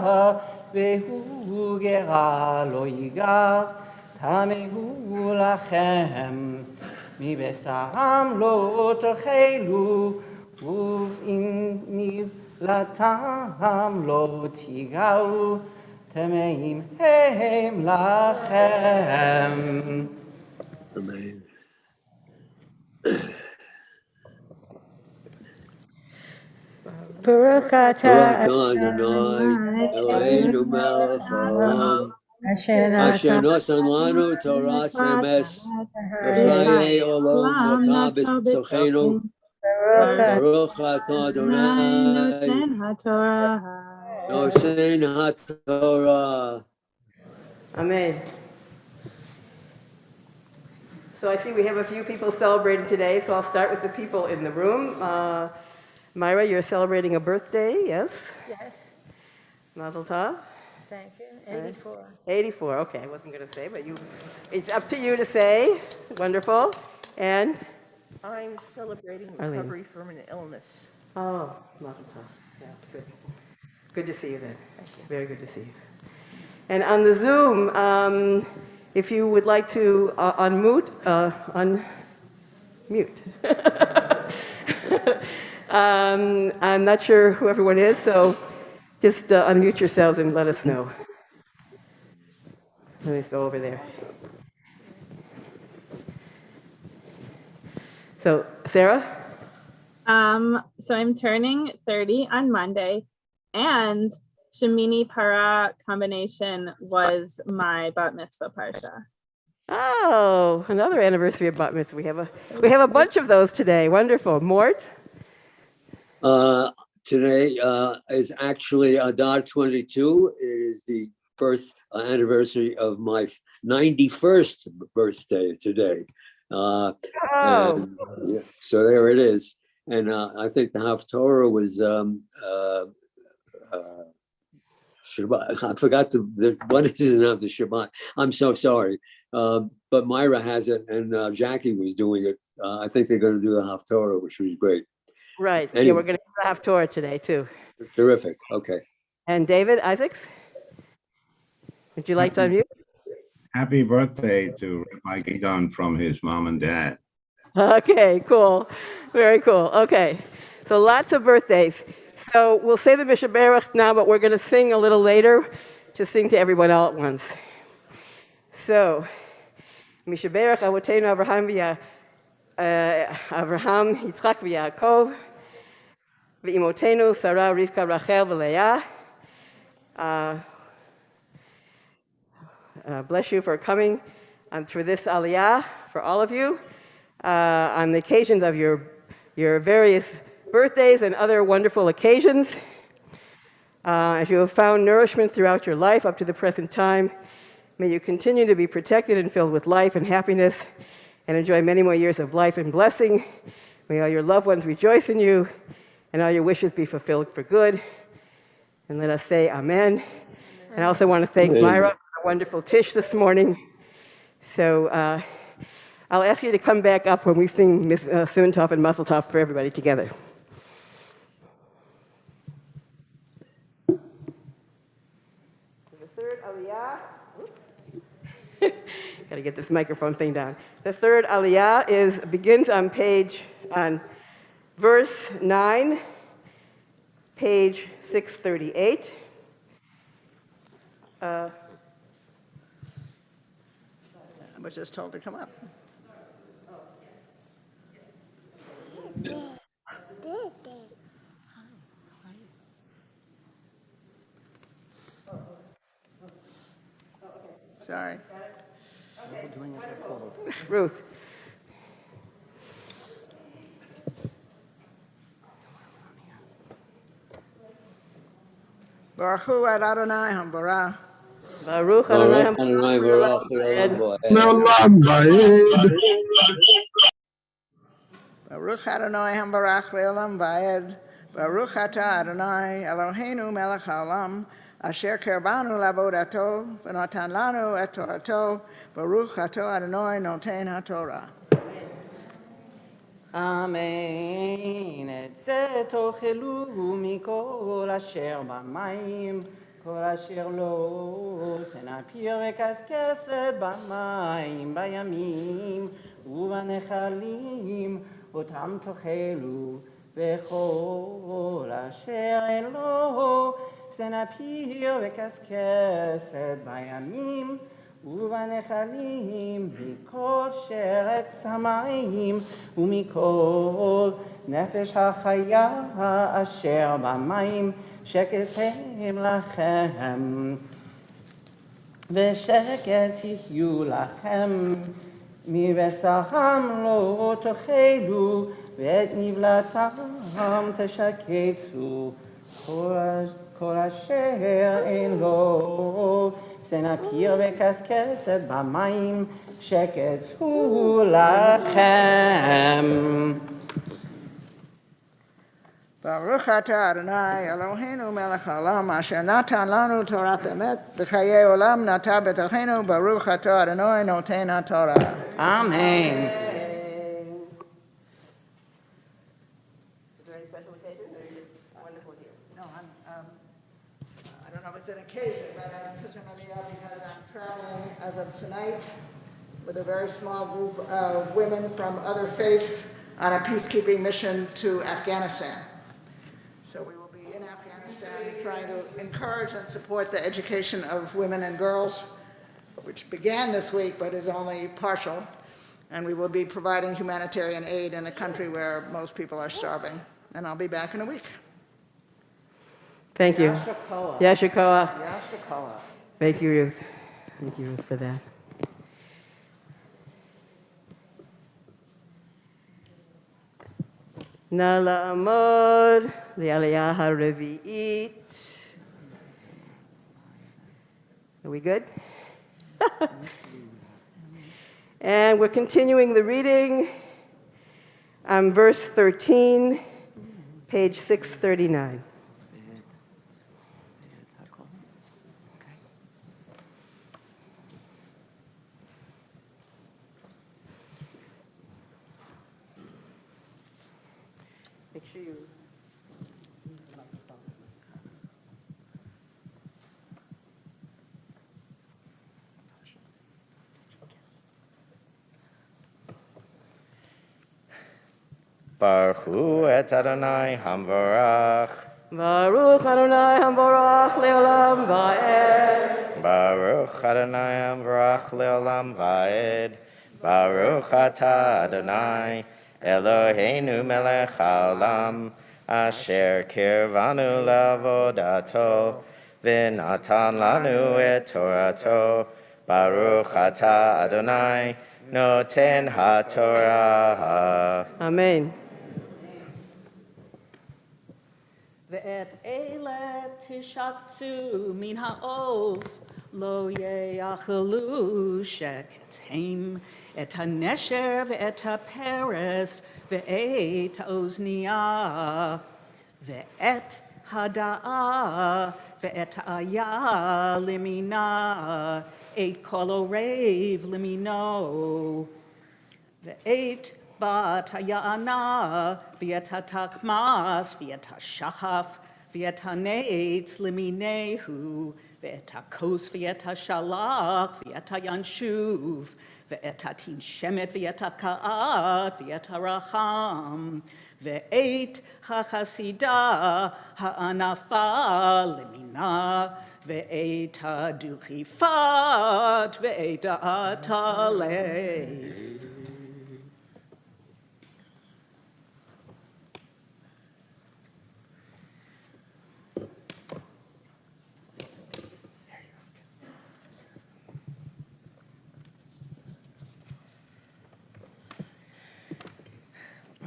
S7: והוא גרה לא ייגר תמהו לכם מבשרם לא תאכלו ובאם לטעם לא תיגעו, טמאים הם לכם.
S5: Amen.
S6: Baruch atah
S5: Adonai Eloheinu melech haolam asher nosan lanu toras emes v'chayei olam nata b'sochenu. Baruch atah Adonai nosein haTorah.
S1: Amen. So I see we have a few people celebrating today, so I'll start with the people in the room. Myra, you're celebrating a birthday, yes?
S6: Yes,
S1: Mazel tov.
S6: thank you. 84.
S1: 84, okay, I wasn't going to say, but it's up to you to say. Wonderful. And?
S8: I'm celebrating
S1: Arlene.
S8: recovery from an illness.
S1: Oh, Mazel tov. Yeah, good. Good to see you then. Very good to see you. And on the Zoom, if you would like to unmute. I'm not sure who everyone is, so just unmute yourselves and let us know. Let me go over there. So, Sarah?
S8: So I'm turning 30 on Monday, and Shemini Para combination was my bat mitzvah parsha.
S1: Oh, another anniversary of Bat Mitzvah. We have a bunch of those today. Wonderful. Mort?
S5: Today is actually Adar 22. It is the birth anniversary of my 91st birthday today.
S1: Oh,
S5: And, yeah, so there it is. And I think the Haftorah was Shabbat. I forgot what is it of the Shabbat. I'm so sorry. But Myra has it, and Jackie was doing it. I think they're going to do the Haftorah, which was great.
S1: right. Yeah,
S5: Anyway.
S1: we're going to have Torah today, too.
S5: Terrific. Okay.
S1: And David Isaacs? Would you like to unmute?
S9: Happy birthday to Rabbi Gidon from his mom and dad.
S1: Okay, cool. Very cool. Okay. So lots of birthdays. So we'll say the Mishaberach now, but we're going to sing a little later to sing to everyone all at once. So, Mishaberach Avotenu Avraham, Yitzchak v'Yaakov, v'imotenu Sarah, Rivka, Rachel, v'Leah. Bless you for coming for this aliyah, for all of you, on the occasions of your various birthdays and other wonderful occasions. As you have found nourishment throughout your life up to the present time, may you continue to be protected and filled with life and happiness and enjoy many more years of life and blessing. May all your loved ones rejoice in you and all your wishes be fulfilled for good. And let us say amen. And I also want to thank Myra for a wonderful tish this morning. So I'll ask you to come back up when we sing Simon Tov and Mazel Tov for everybody together. The third aliyah, got to get this microphone thing down. The third aliyah begins on verse 9, page 638.
S10: I was just told to come up. Sorry.
S1: Ruth.
S10: Baruch Hu Adonai Hambarah.
S1: Baruch Adonai
S10: Baruch Adonai Hambarach Leolam Vaed. Baruch Atah Adonai Eloheinu Melech Haolam. Asher Kerbanu Lavodato V'Natan Lanu Et Torato. Baruch Atah Adonai Noten HaTorah.
S7: אמן. את זה תאכלו מכל אשר במים, כל אשר לא סנפיר וקשקשת במים, בימים ובנחלים, אותם תאכלו, וכל אשר אין לו סנפיר וקשקשת בימים, ובנחלים מכל שרץ המים ומכל נפש החיה אשר במים שקטם לכם ושקט יהיו לכם מבשרם לא תאכלו ואת נבלתם תשקצו כל אשר אין לו סנפיר וקשקשת במים, שקט הוא לכם.
S10: Baruch Atah Adonai Eloheinu Melech Haolam Asher Natan Lanu Torat Emet V'Chayei Olam Nata B'Tocheinu Baruch Atah Adonai Noten HaTorah.
S7: Amen.
S1: Is there any special occasion, or are you just wonderful here?
S10: No, don't know if it's an occasion, but I'm pushing Aliyah because I'm traveling as of tonight with a very small group of women from other faiths on a peacekeeping mission to Afghanistan. So we will be in Afghanistan trying to encourage and support the education of women and girls, which began this week but is only partial. And we will be providing humanitarian aid in a country where most people are starving. And I'll be back in a week.
S1: Thank you.
S7: Yashakoa.
S1: Yashakoa.
S7: Yashakoa.
S1: Thank you, Ruth. Thank you, Ruth, for that. נא לעמוד לעלייה הרביעית. Are we good? And we're continuing the reading. Verse 13, page 639. Make sure you use the microphone.
S3: Baruch Hu et Adonai Hamvarach.
S1: Baruch Adonai Hamvorach Leolam Va'ed.
S3: Baruch Adonai Hamvarach Leolam Va'ed. Baruch Atah Adonai Eloheinu melech haolam asher kirvanu lavodato v'natan lanu et torato. Baruch Atah Adonai noten haTorah.
S1: Amen.
S11: ואת אלה תשקצו מן העוף, לא יאכלו שקטים את הנשר ואת הפרס ואת האוזנייה, ואת הדאה ואת האיה למינה, את כל עורב למינו, ואת בת היענה, ואת התקמס, ואת השחף, ואת הנץ למיניהו, ואת הכוס, ואת השלח, ואת הינשוף, ואת התנשמת, ואת הקעת, ואת הרחם, ואת החסידה, הענפה למינה, ואת הדוכיפת, ואת העטלף.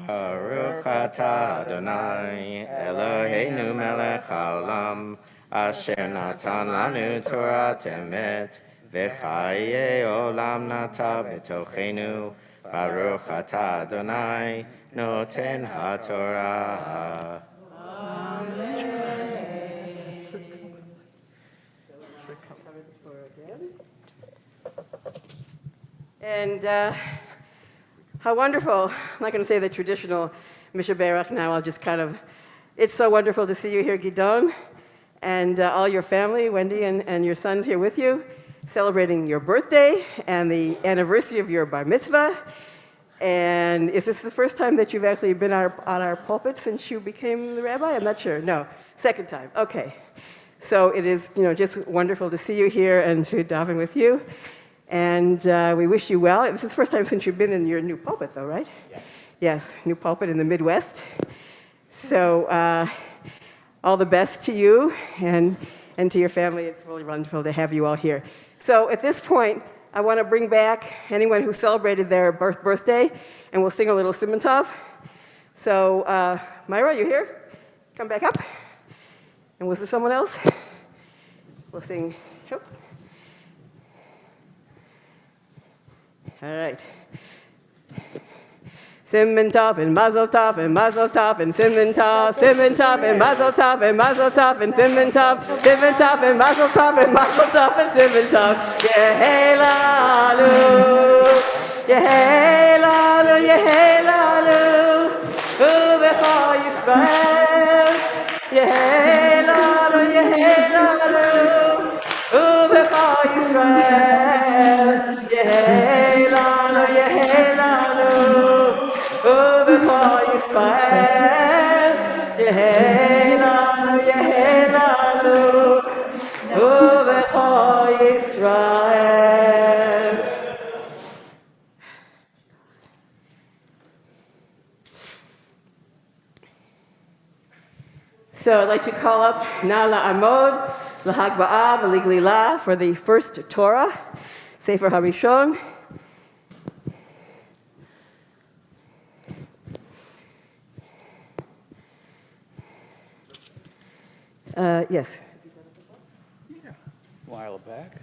S3: Baruch atah Adonai Eloheinu melech haolam asher natan lanu Torah emet v'chaye olam nata b'tochenu. Baruch atah Adonai noten haTorah.
S1: And how wonderful. I'm not going to say the traditional Misha Berach now. I'll just kind of, it's so wonderful to see you here, Gidon, and all your family, Wendy and your sons here with you, celebrating your birthday and the anniversary of your bar mitzvah. And is this the first time that you've actually been on our pulpit since you became the rabbi? I'm not sure. No, second time. Okay. So it is, just wonderful to see you here and to daven with you. And we wish you well. This is the first time since you've been in your new pulpit, though, right? Yes. Yes, new pulpit in the Midwest. So all the best to you and to your family. It's really wonderful to have you all here. So at this point, I want to bring back anyone who celebrated their birthday, and we'll sing a little Simon Tov. So Myra, you here? Come back up. And was there someone else? We'll sing. Oh. All right. Simon Tov and Mazel Tov and Mazel Tov and Simon Tov, Simon Tov and Mazel Tov and Mazel Tov and Simon Tov, Simon Tov and Mazel Tov and Mazel Tov and Simon Tov. Yehei lalu, Yehei lalu, Yehei lalu, U'vechol Yisrael. Yehei lalu, Yehei lalu.
S7: Israel, Yehi lanu, Ubecha Yisrael, Yehi lanu, Ubecha Yisrael. So I'd like to call up Nala Amod, Lahag Ba'av, Aliglila for the first Torah, Sefer HaRishon. Yes.
S2: Yeah, a while back.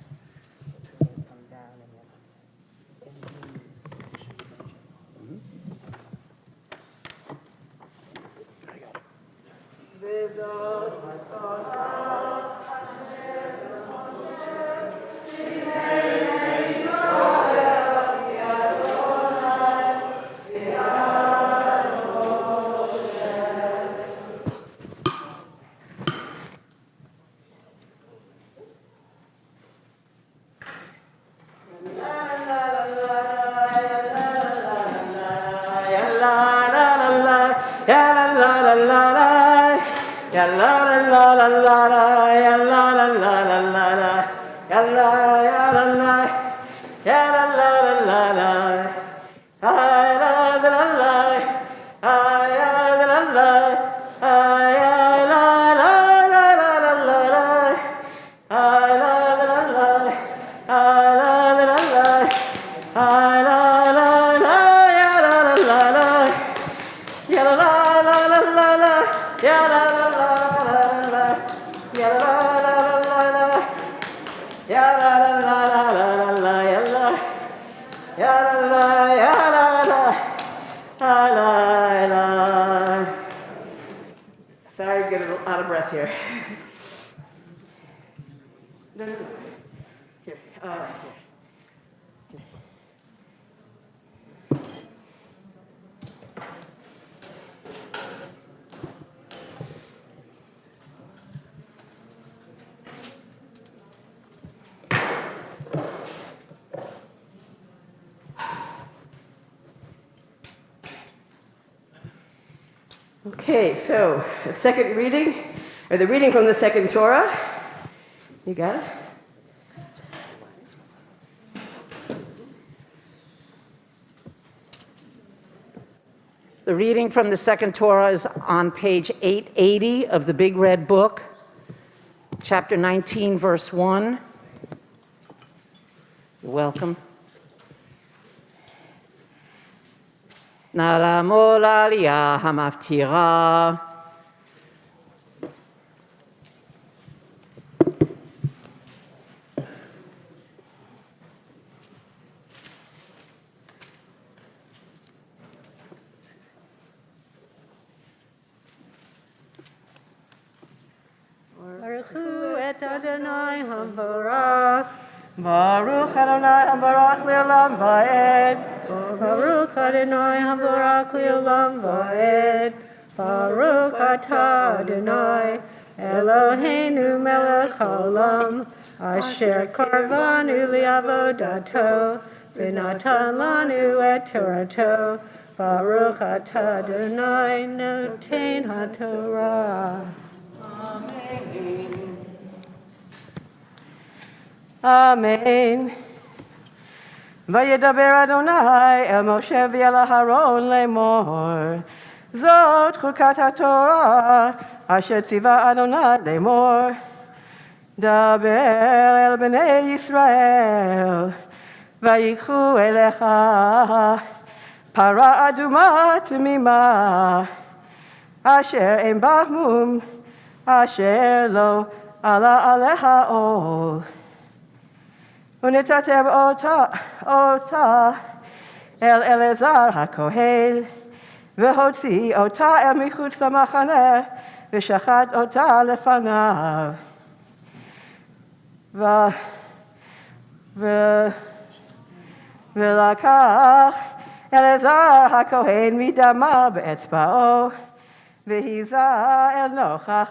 S7: Sorry, I'm getting out of breath here. No. Here. Here. Okay, so the second reading, or the reading from the second Torah. You got it?
S12: The reading from the second Torah is on page 880 of the Big Red Book, chapter 19, verse 1. You're welcome. Nalamol aliyah hamaftira.
S6: Baruch hu et Adonai hamvarach.
S7: Baruch Adonai Habarach Le'olam Va'ed.
S6: Baruch Adonai hamvarach le'olam va'ed. Baruch atah Adonai Eloheinu melech haolam asher karvanu li'avodato v'natan lanu et Torato. Baruch atah Adonai noten haTorah.
S7: Amen. Vayedaber Adonai el Moshe v'el Aharon lemor. Zot chukat haTorah asher tziva Adonai lemor. Daber el bnei Yisrael vayikhu elecha para aduma tmima asher en bahmum asher lo ala aleha ol. ונתתם אותה אל אלעזר הכהן, והוציא אותה אל מחוץ למחנה, ושחט אותה לפניו. ולקח אלעזר הכהן מדמה באצבעו, והיזה אל נוכח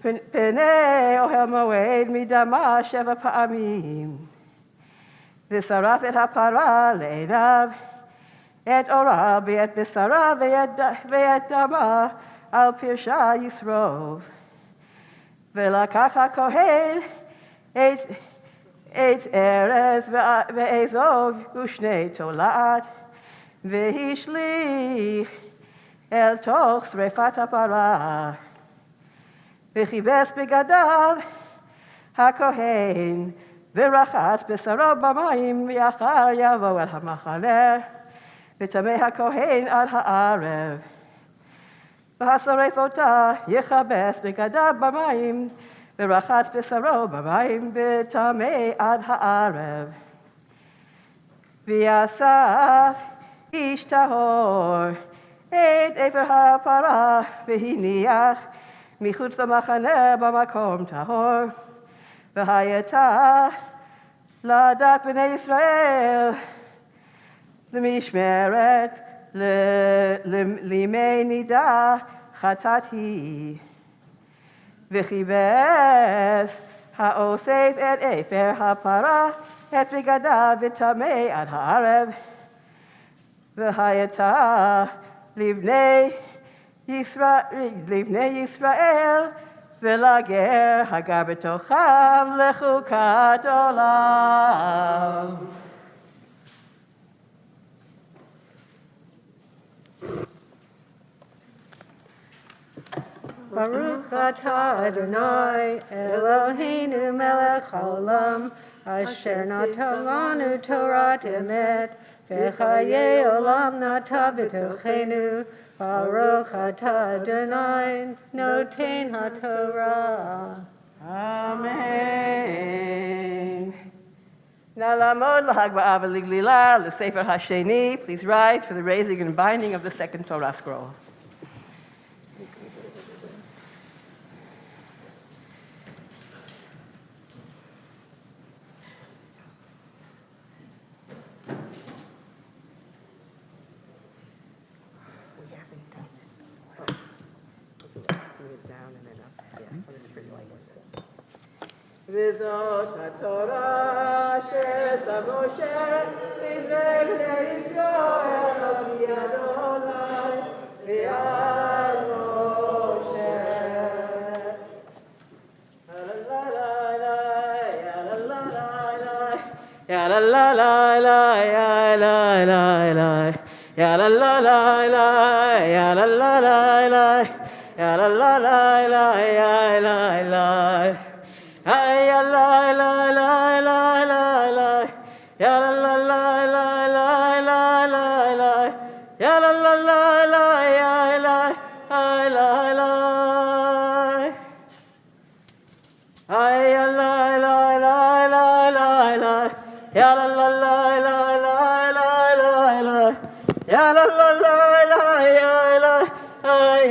S7: פני אוהל מועד מדמה 7 פעמים. ושרף את הפרה לעיניו, את אורה ואת בשרה ואת דמה על פרשה ישרוף. ולקח הכהן את ארז ואזוב ושני תולעת, והשליך אל תוך שרפת הפרה. וכיבס בגדיו הכהן, ורחץ בשרו במים, ואחר יבוא אל המחנה, וטמא הכהן עד הערב. והשורף אותה יכבס בגדיו במים, ורחץ בשרו במים, וטמא עד הערב. ויאסף איש טהור את עבר הפרה, והניח מחוץ למחנה במקום טהור. והייתה לדת בני ישראל למשמרת לימי נידה חטאת היא. וכיבס האוסף את עפר הפרה את בגדיו וטמא עד הערב. והייתה לבני ישראל ולגר הגר בתוכם לחוקת עולם.
S6: Baruch atah Adonai Eloheinu melech haolam asher natan lanu Torat emet v'chayei olam nata b'tochenu. Baruch atah Adonai noten haTorah.
S7: Amen. Now, Lamod l'Hagba'ah v'Liglila l'Sefer HaSheni. Please rise for the raising and binding of the second Torah scroll. וזאת התורה שעשה משה לפני בני ישראל על פי אדוני ויד משה. Ya la la la la ya la la la ya la la la la ya la la la la ya la la la la ya la la. Ay la la la la la la ya la la la la la la la ya la la la la ya la la la. Ay la la la la la la ya la la la la la la la ya la la la la ya la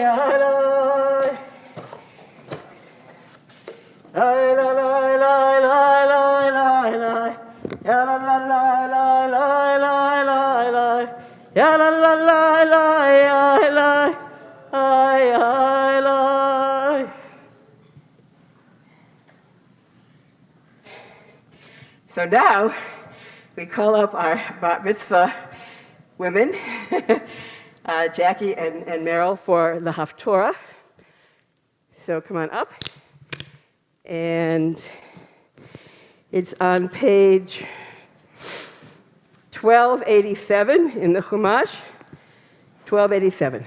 S7: ya la. Ay la la la la la la la ya la la la la la la la la ya la la la la ya la ya la. So now we call up our bat mitzvah women, Jackie and Meryl, for the Haftorah. So come on up. And it's on page 1287 in the Chumash, 1287.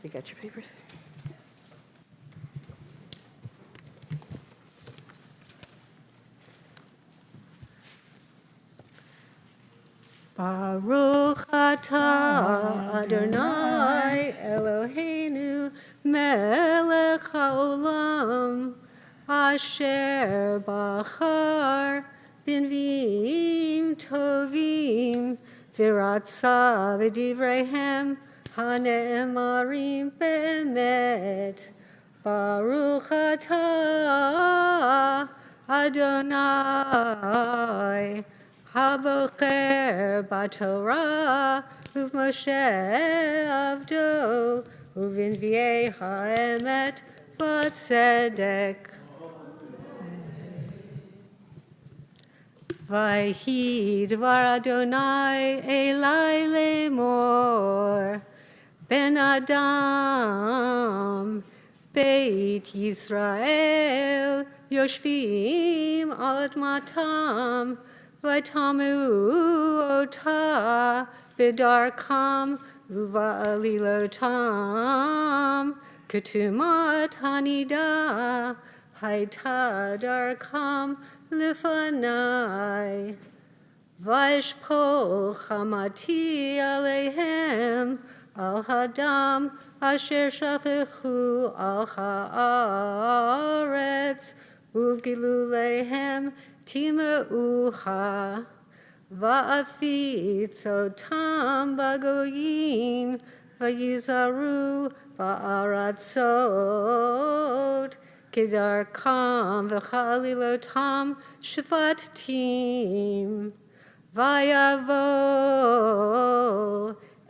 S7: You got your papers?
S6: Baruch atah Adonai Eloheinu melech haolam asher bachar b'nviim tovim v'ratza v'divreihem hane'emarim be'emet. Baruch atah Adonai Habocher b'Torah uv'Moshe avdo ובנביאי האמת והצדק. ויהי דבר אדוני אלי לאמור, בן אדם, בית ישראל יושבים על אדמתם, ויטמאו אותה בדרכם ובעלילותם, כטומאת הנידה הייתה דרכם לפני. וישפוך חמתי עליהם, על הדם אשר שפכו על הארץ, ובגילוליהם טימאוה. ואפיץ אותם בגויים, ויזהרו בארצות, כדרכם וכעלילותם שפטים. ויבוא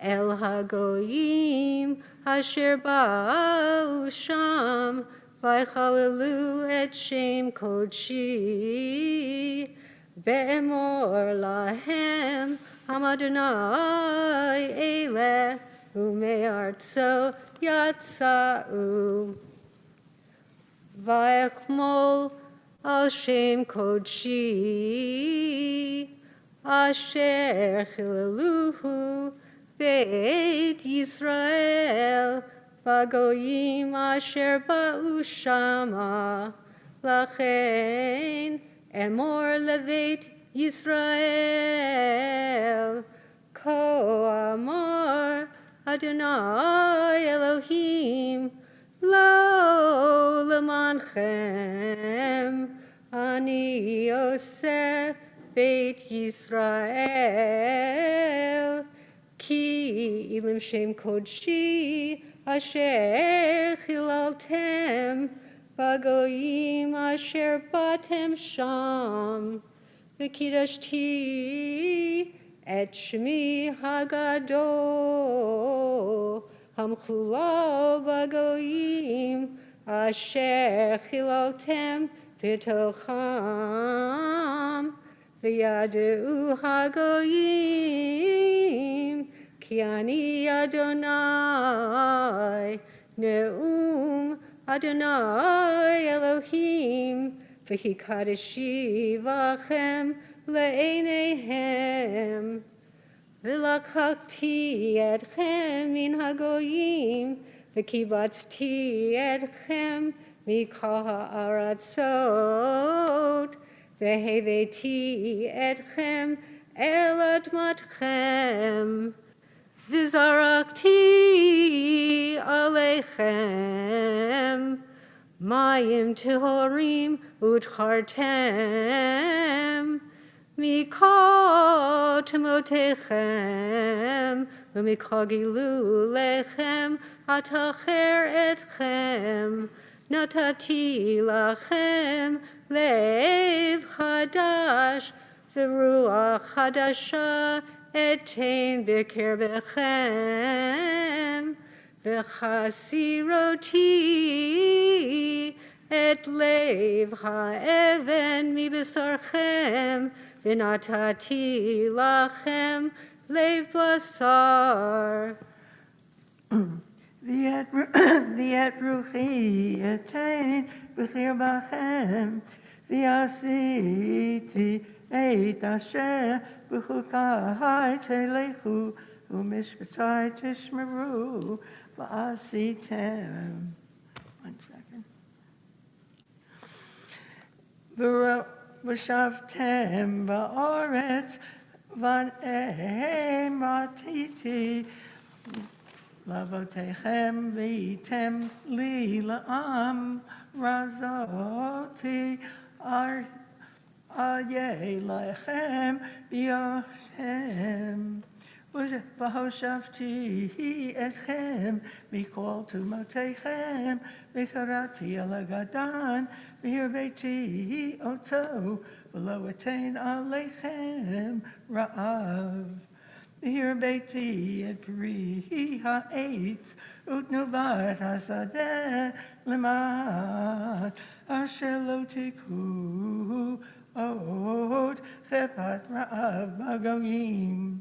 S6: אל הגויים אשר באו שם, ויחללו את שם קודשי, ואמור להם, עם אדוני אלה, ומארצו יצאו. ואחמול על שם קודשי, אשר חיללוהו בית ישראל, בגויים אשר באו שמה. לכן אמור לבית ישראל, כה אמר אדוני אלוהים, לא למענכם אני עושה בית ישראל, כי אם שם קודשי אשר חיללתם בגויים אשר באתם שם, וקידשתי את שמי הגדול המחולל בגויים אשר חיללתם בתוכם, וידעו הגויים כי אני אדוני. נאום אדוני אלוהים, והקדשי בכם לעיניהם. ולקחתי אתכם מן הגויים, וקיבצתי אתכם מכל הארצות, והבאתי אתכם אל אדמתכם, וזרקתי עליכם מים טהורים וטהרתם מכל תמותיכם, ומכל גילוליכם אטהר אתכם. נתתי לכם לב חדש, ורוח חדשה אתן בקרבכם, וחסירותי את לב האבן מבשרכם, ונתתי לכם לב בשר.
S13: ואת רוחי אתן בקרבכם, ועשיתי את אשר בחוקי תלכו, ומשפטי תשמרו, ועשיתם. One second. ושבתם בארץ, ואמרתי לאבותיכם, והייתם לי לעם, רזותי אריה לכם ביושם. והושבתי אתכם מכל תומותיכם, וקראתי על הגדן, והרביתי אותו, ולא אתן עליכם רעב. V'hir beiti et pri ha'etz utnuvat hasadeh lemat asher lo tikhu od chepat ra'av bagoyim.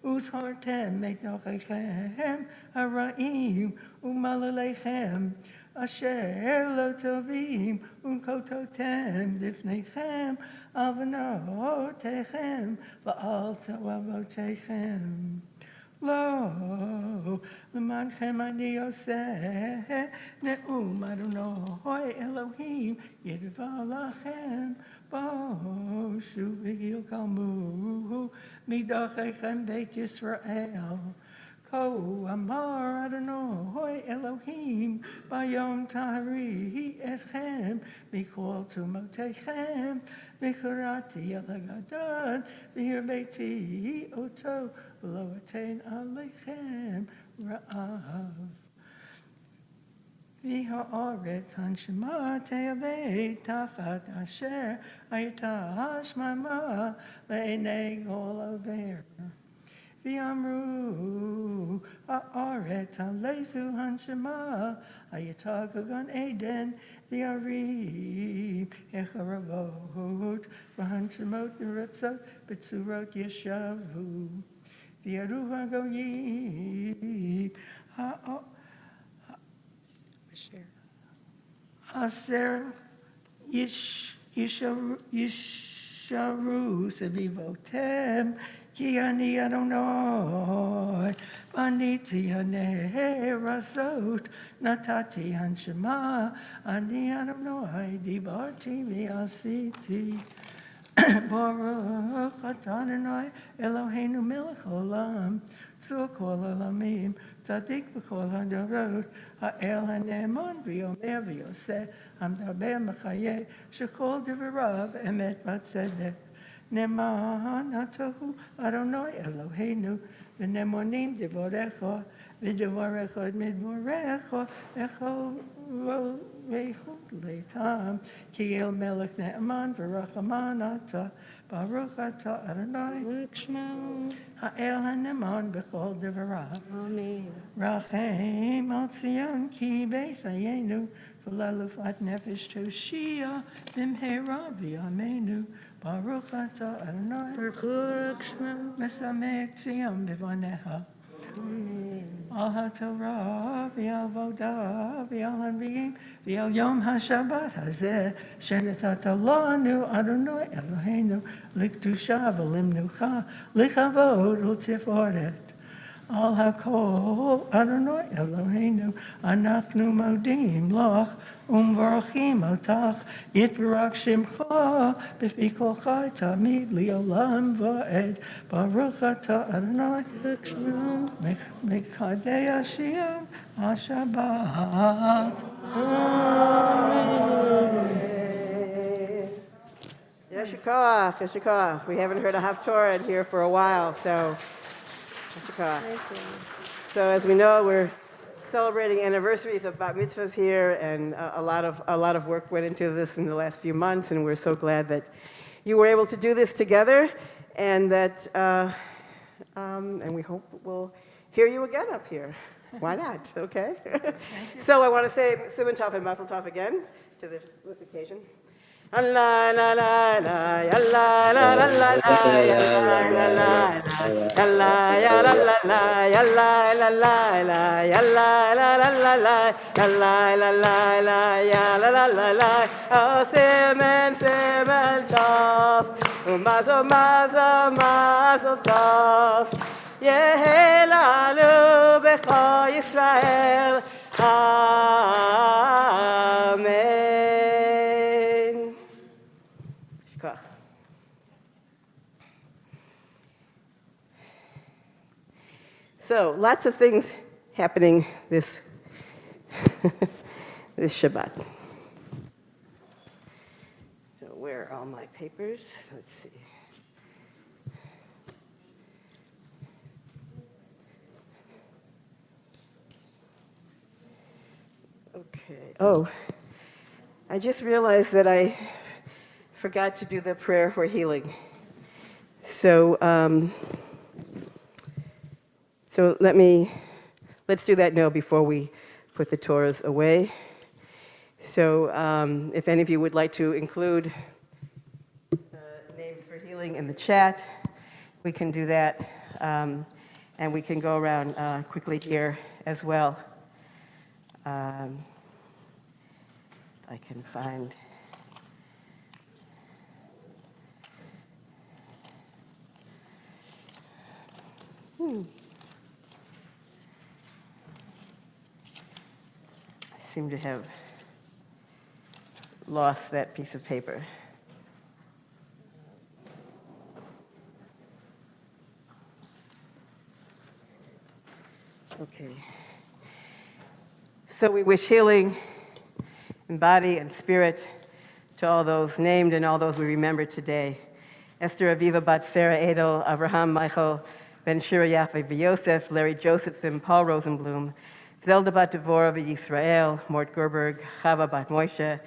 S13: Uzhartem meknochechem hara'im u'malalechem asher lo tovim u'kototem bifnechem avnotechem va'al toavotechem. Lo, l'manchem ani oseh ne'um Adonai Elohim yidva lachem bo shu v'hil kalmu midachechem beit Yisrael. Ko amar Adonai Elohim bayom tahri etchem mikol tumotechem v'karati el hagadan v'hir beiti oto v'lo atein alechem ra'av. V'ha'aretz hanshema te'avei tachat asher ayata shmama le'enei gol over. V'amru ha'aretz halezu hanshema ayata gagan eden v'arim echaravot v'hanshemot niratzot b'tzurot yeshavu v'yaru ha'goyim Aser Yisharu Sevivotem Ki ani Adonai Baniti Haneh Rasot Natati Hanshema Ani Adonai Dibarti V'asiti Baruch atah Adonai Eloheinu melech olam tzur kol olamim tzadik b'kol hadorot ha'el ha'ne'eman v'yomer v'yoseh hamdaber mechayeh shekol devarav emet v'tzedek ne'eman hatohu Adonai Eloheinu v'ne'monim devorecha v'devorecha et midvorecha echol v'echol leitam ki el melech ne'eman v'rachaman atah Baruch atah Adonai ha'el ha'ne'eman b'chol devarav Rachem al Tzion ki beit hayenu v'lalufat nefesh toshia b'mhera v'yameinu Baruch atah Adonai mesamech Tzion b'vaneha Al ha'torah v'al vodah v'al hanviim v'al yom ha'shabbat hazeh shenatata lanu Adonai Eloheinu likdusha v'limnucha lichavod u'tiforet Al hakol Adonai Eloheinu anachnu modim loch umvarachim otach yitbarak shimcha b'fi kol chai tamid li'olam va'ed Baruch atah Adonai mekadei Hashem HaShabbat.
S7: Yeshikach, Yeshikach. We haven't heard a Haftorah in here for a while, so Yeshikach. So as we know, we're celebrating anniversaries of bat mitzvahs here, and a lot of work went into this in the last few months, and we're so glad that you were able to do this together, and that and we hope we'll hear you again up here. Why not? Okay. So I want to say Siman Tov and Mazel Tov again to this occasion. Allah la la la Allah la la la Allah la la Allah ya la la la Allah la la la Allah la la la la Allah la la la ya la la la la Oh Siman Tov Mazel Mazel Tov Yehelalu b'chol Yisrael Amen. So, lots of things happening this this Shabbat. So, where are all my papers? Let's see. Okay. Oh, I just realized that I forgot to do the prayer for healing. So,
S1: So let's do that now before we put the Torahs away. So if any of you would like to include names for healing in the chat, we can do that. And we can go around quickly here as well. I can find. I seem to have lost that piece of paper. Okay. So we wish healing in body and spirit to all those named and all those we remember today. Esther Aviva Bat Sarah Edel, Avraham Michael Ben Shira Yafe Yosef, Larry Josephson, Paul Rosenblum, Zelda Bat Devorah Yisrael, Mort Gerberg, Chava Bat Moshe,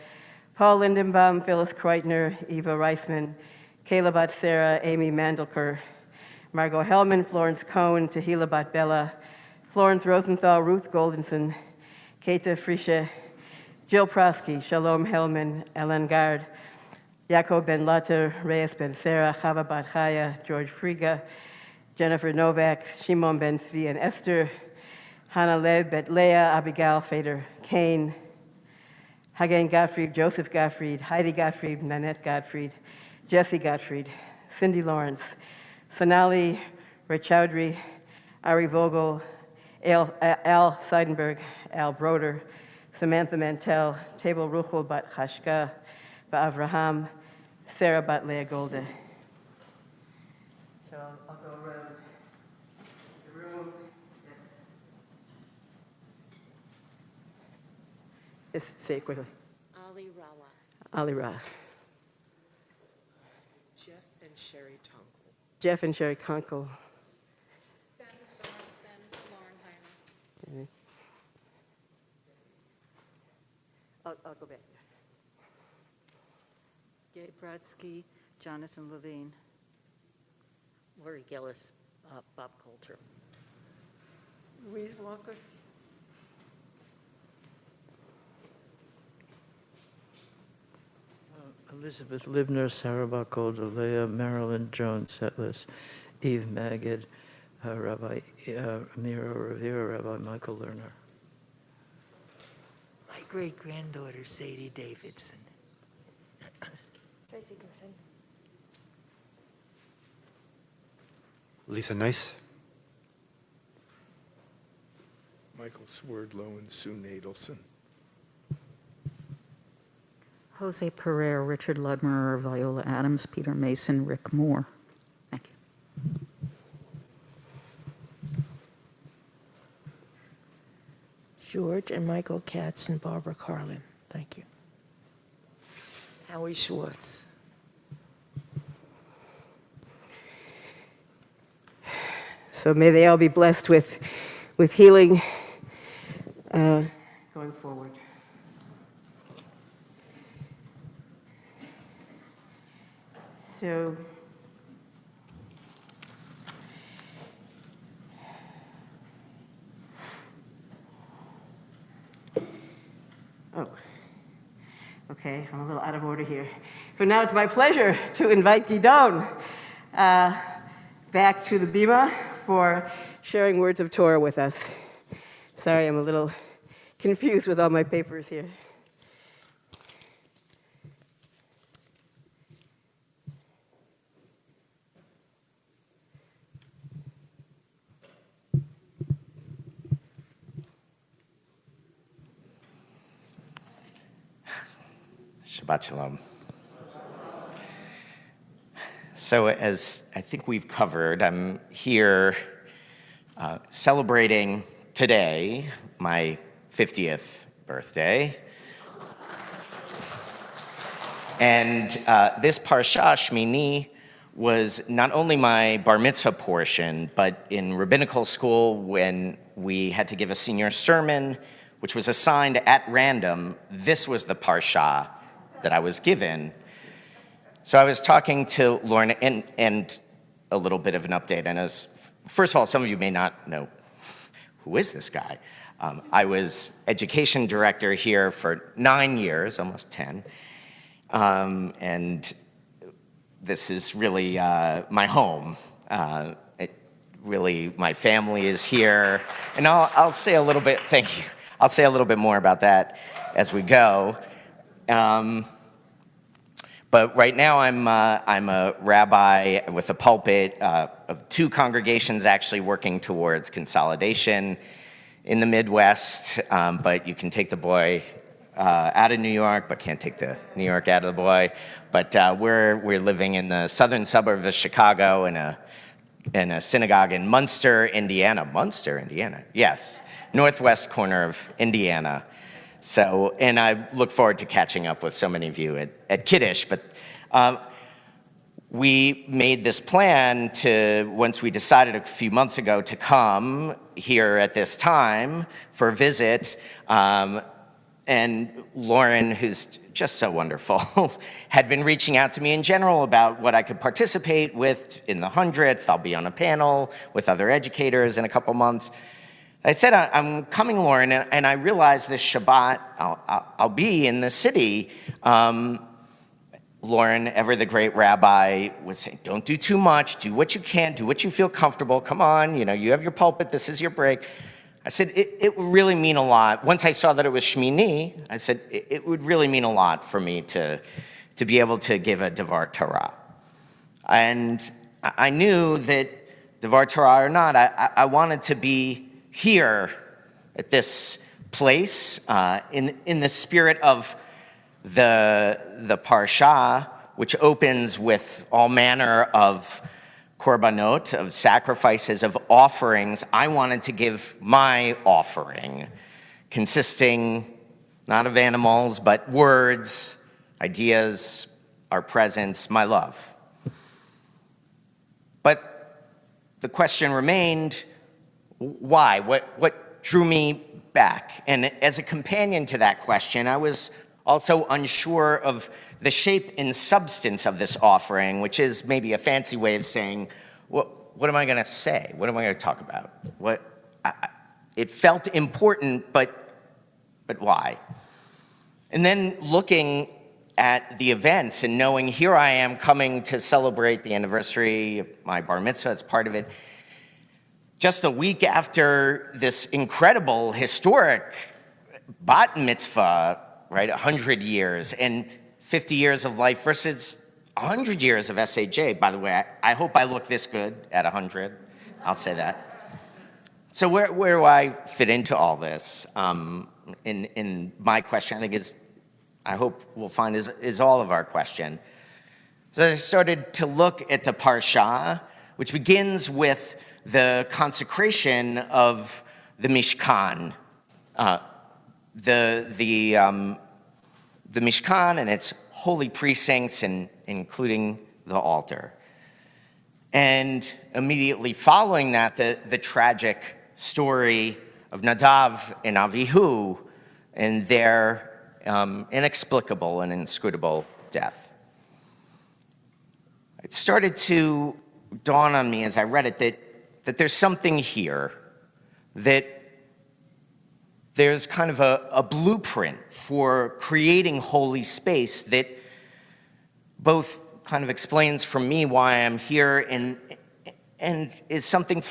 S1: Paul Lindenbaum, Phyllis Kreutner, Eva Reisman, Kayla Bat Sarah, Amy Mandelker, Margot Hellman, Florence Cohn, Tehila Bat Bella, Florence Rosenthal, Ruth Goldenson, Keta Frische, Jill Prosky, Shalom Hellman, Ellen Gard, Yaakov Ben Latter, Reyes Ben Sarah, Chava Bat Chaya, George Friga, Jennifer Novak, Shimon Ben Zvi and Esther, Hannah Lev, Bet Leah, Abigail Fader Kane, Hagen Gottfried, Joseph Gottfried, Heidi Gottfried, Nanette Gottfried, Jesse Gottfried, Cindy Lawrence, Sonali Raychaudhry, Ari Vogel, Al Seidenberg, Al Broder, Samantha Mantell, Table Ruchel Bat Chashka, Ba'avraham, Sarah Bat Leah Golda. So I'll go around the room. Yes. Just say it quickly.
S14: Ali Rawa.
S1: Ali Ra.
S14: Jeff and Sherry Tonkel.
S1: Jeff and Sherry Conkle.
S14: Sandra Sorensen, Lauren Heimer.
S1: I'll go back.
S11: Gabe Bradsky, Jonathan Levine.
S14: Lori Gillis, Bob Coulter.
S13: Louise Walker.
S2: Elizabeth Libner, Sarah Bakolda, Leah, Marilyn Jones, Settless, Eve Magid, Rabbi Amira Rivera, Rabbi Michael Lerner.
S14: My great-granddaughter, Sadie Davidson.
S6: Tracy Griffin.
S15: Lisa Nice.
S4: Michael Swerdlow and Sue Nadelson.
S11: Jose Pereira, Richard Ludmer, Viola Adams, Peter Mason, Rick Moore. Thank you.
S14: George and Michael Katz and Barbara Carlin. Thank you. Howie Schwartz.
S1: So may they all be blessed with healing going forward. So okay, I'm a little out of order here. So now it's my pleasure to invite Gidon back to the Bima for sharing words of Torah with us. Sorry, I'm a little confused with all my papers here.
S3: Shabbat Shalom. So as I think we've covered, I'm here celebrating today my 50th birthday. And this Parsha, Shmini, was not only my bar mitzvah portion, but in rabbinical school when we had to give a senior sermon, which was assigned at random, this was the Parsha that I was given. So I was talking to Lauren, and a little bit of an update, and as first of all, some of you may not know, who is this guy? I was education director here for 9 years, almost 10. And this is really my home. Really, my family is here. And I'll say a little bit, thank you. I'll say a little bit more about that as we go. But right now I'm a rabbi with a pulpit of 2 congregations actually working towards consolidation in the Midwest. But you can take the boy out of New York, but can't take the New York out of the boy. But we're living in the southern suburb of Chicago in a synagogue in Munster, Indiana. Munster, Indiana, yes. Northwest corner of Indiana. So, and I look forward to catching up with so many of you at Kiddush. But we made this plan once we decided a few months ago to come here at this time for a visit. And Lauren, who's just so wonderful, had been reaching out to me in general about what I could participate with in the 100th. I'll be on a panel with other educators in a couple months. I said, I'm coming, Lauren, and I realized this Shabbat, I'll be in the city. Lauren, ever the great rabbi, would say, don't do too much, do what you can, do what you feel comfortable, come on, you have your pulpit, this is your break. I said, it would really mean a lot. Once I saw that it was Shmini, I said, it would really mean a lot for me to be able to give a Devar Torah. And I knew that Devar Torah or not, I wanted to be here at this place in the spirit of the Parsha, which opens with all manner of korbanot, of sacrifices, of offerings. I wanted to give my offering, consisting not of animals, but words, ideas, our presence, my love. But the question remained, why? What drew me back? And as a companion to that question, I was also unsure of the shape and substance of this offering, which is maybe a fancy way of saying, what am I going to say? What am I going to talk about? It felt important, but why? And then looking at the events and knowing here I am coming to celebrate the anniversary of my bar mitzvah, it's part of it, just a week after this incredible, historic bat mitzvah, right, 100 years, and 50 years of life versus 100 years of SAJ. By the way, I hope I look this good at 100. I'll say that. So where do I fit into all this? In my question, I think I hope we'll find is all of our question. So I started to look at the Parsha, which begins with the consecration of the Mishkan. The Mishkan and its holy precincts, and including the altar. And immediately following that, the tragic story of Nadav and Avihu and their inexplicable and inscrutable death. It started to dawn on me as I read it that there's something here, that there's kind of a blueprint for creating holy space that both kind of explains for me why I'm here and is something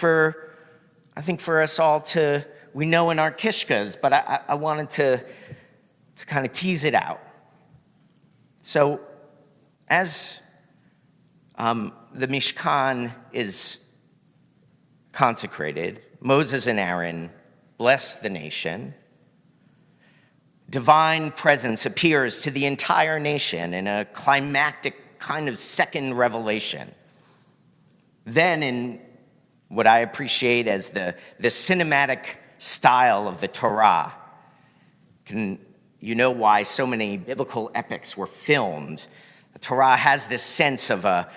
S3: I think for us all we know in our kishkas, but I wanted to kind of tease it out. So as the Mishkan is consecrated, Moses and Aaron bless the nation. Divine presence appears to the entire nation in a climactic kind of second revelation. Then in what I appreciate as the cinematic style of the Torah, you know why so many biblical epics were filmed. The Torah has this sense of a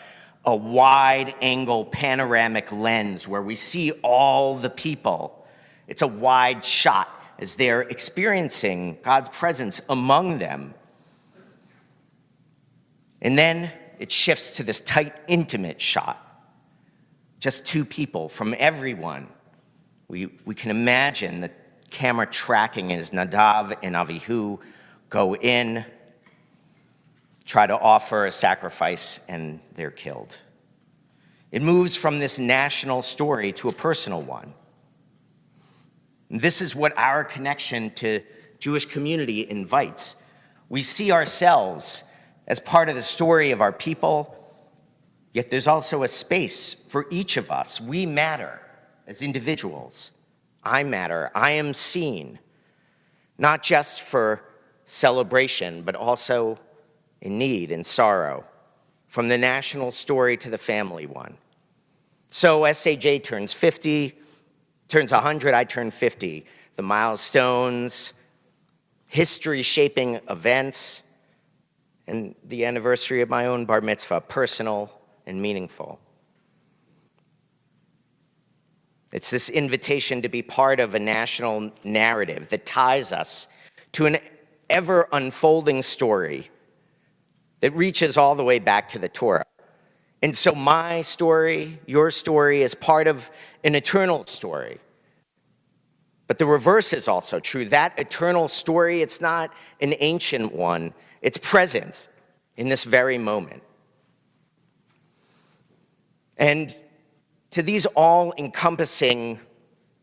S3: wide-angle panoramic lens where we see all the people. It's a wide shot as they're experiencing God's presence among them. And then it shifts to this tight, intimate shot just two people from everyone. We can imagine the camera tracking as Nadav and Avihu go in, try to offer a sacrifice, and they're killed. It moves from this national story to a personal one. And this is what our connection to Jewish community invites. We see ourselves as part of the story of our people, yet there's also a space for each of us. We matter as individuals. I matter. I am seen, not just for celebration, but also in need and sorrow, from the national story to the family one. So SAJ turns 100, I turn 50. The milestones, history-shaping events, and the anniversary of my own bar mitzvah, personal and meaningful. It's this invitation to be part of a national narrative that ties us to an ever-unfolding story that reaches all the way back to the Torah. And so my story, your story, is part of an eternal story. But the reverse is also true. That eternal story, it's not an ancient one. It's present in this very moment. And to these all-encompassing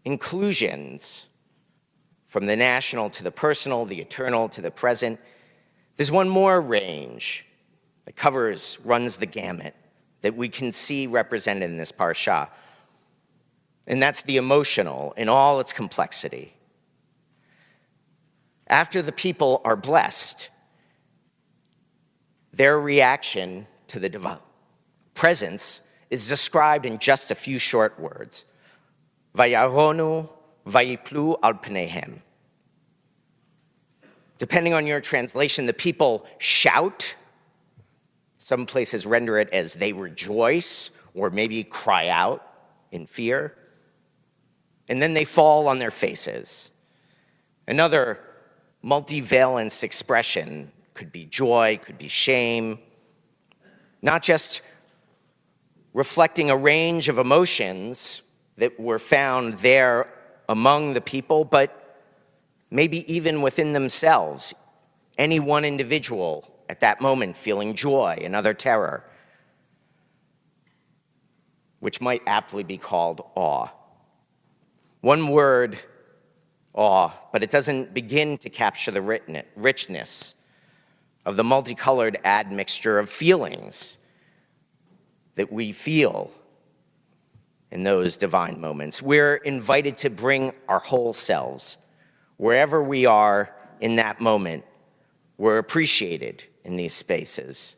S3: inclusions, from the national to the personal, the eternal to the present, there's one more range that runs the gamut that we can see represented in this parsha. And that's the emotional in all its complexity. After the people are blessed, their reaction to the divine presence is described in just a few short words. Vayaronu vayiplu al pneihem. Depending on your translation, the people shout. Some places render it as they rejoice, or maybe cry out in fear. And then they fall on their faces. Another multivalence expression could be joy, could be shame, not just reflecting a range of emotions that were found there among the people, but maybe even within themselves, any one individual at that moment feeling joy, another terror, which might aptly be called awe. One word, awe, but it doesn't begin to capture the richness of the multicolored admixture of feelings that we feel in those divine moments. We're invited to bring our whole selves. Wherever we are in that moment, we're appreciated in these spaces,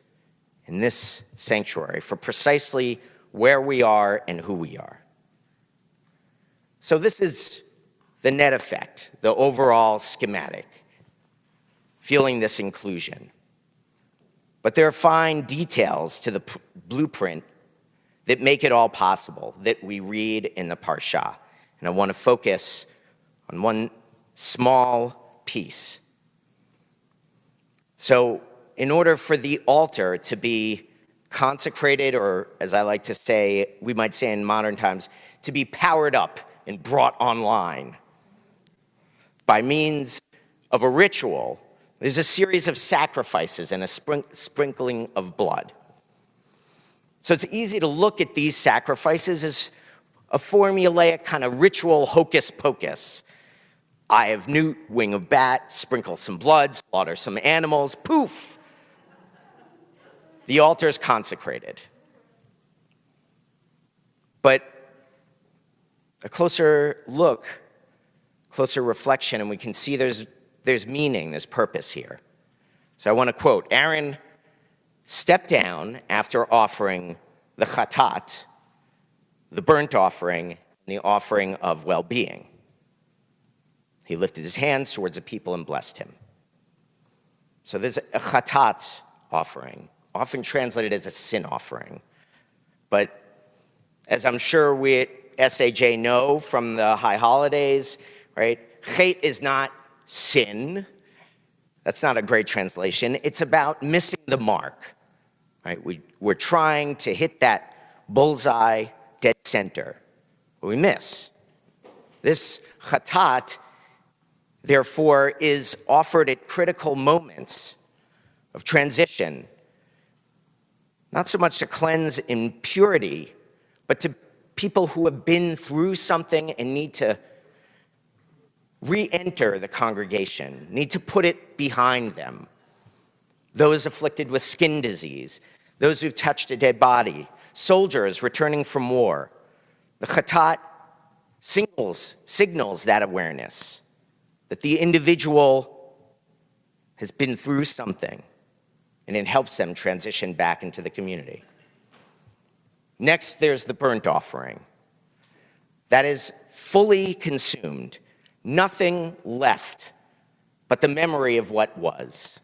S3: in this sanctuary, for precisely where we are and who we are. So this is the net effect, the overall schematic, feeling this inclusion. But there are fine details to the blueprint that make it all possible, that we read in the parsha. And I want to focus on one small piece. So in order for the altar to be consecrated, or as I like to say, we might say in modern times, to be powered up and brought online by means of a ritual, there's a series of sacrifices and a sprinkling of blood. So it's easy to look at these sacrifices as a formulaic kind of ritual hocus pocus. Eye of newt, wing of bat, sprinkle some blood, slaughter some animals, poof! The altar is consecrated. But a closer look, closer reflection, and we can see there's meaning, there's purpose here. So I want to quote, Aaron stepped down after offering the chatat, the burnt offering, and the offering of well-being. He lifted his hands towards the people and blessed him. So there's a chatat offering, often translated as a sin offering. But as I'm sure we at SAJ know from the high holidays, right? Chet is not sin. That's not a great translation. It's about missing the mark, right? We're trying to hit that bullseye dead center. We miss. This chatat, therefore, is offered at critical moments of transition, not so much to cleanse impurity, but to people who have been through something and need to re-enter the congregation, need to put it behind them. Those afflicted with skin disease, those who've touched a dead body, soldiers returning from war. The chatat signals that awareness, that the individual has been through something, and it helps them transition back into the community. Next, there's the burnt offering. That is fully consumed, nothing left but the memory of what was.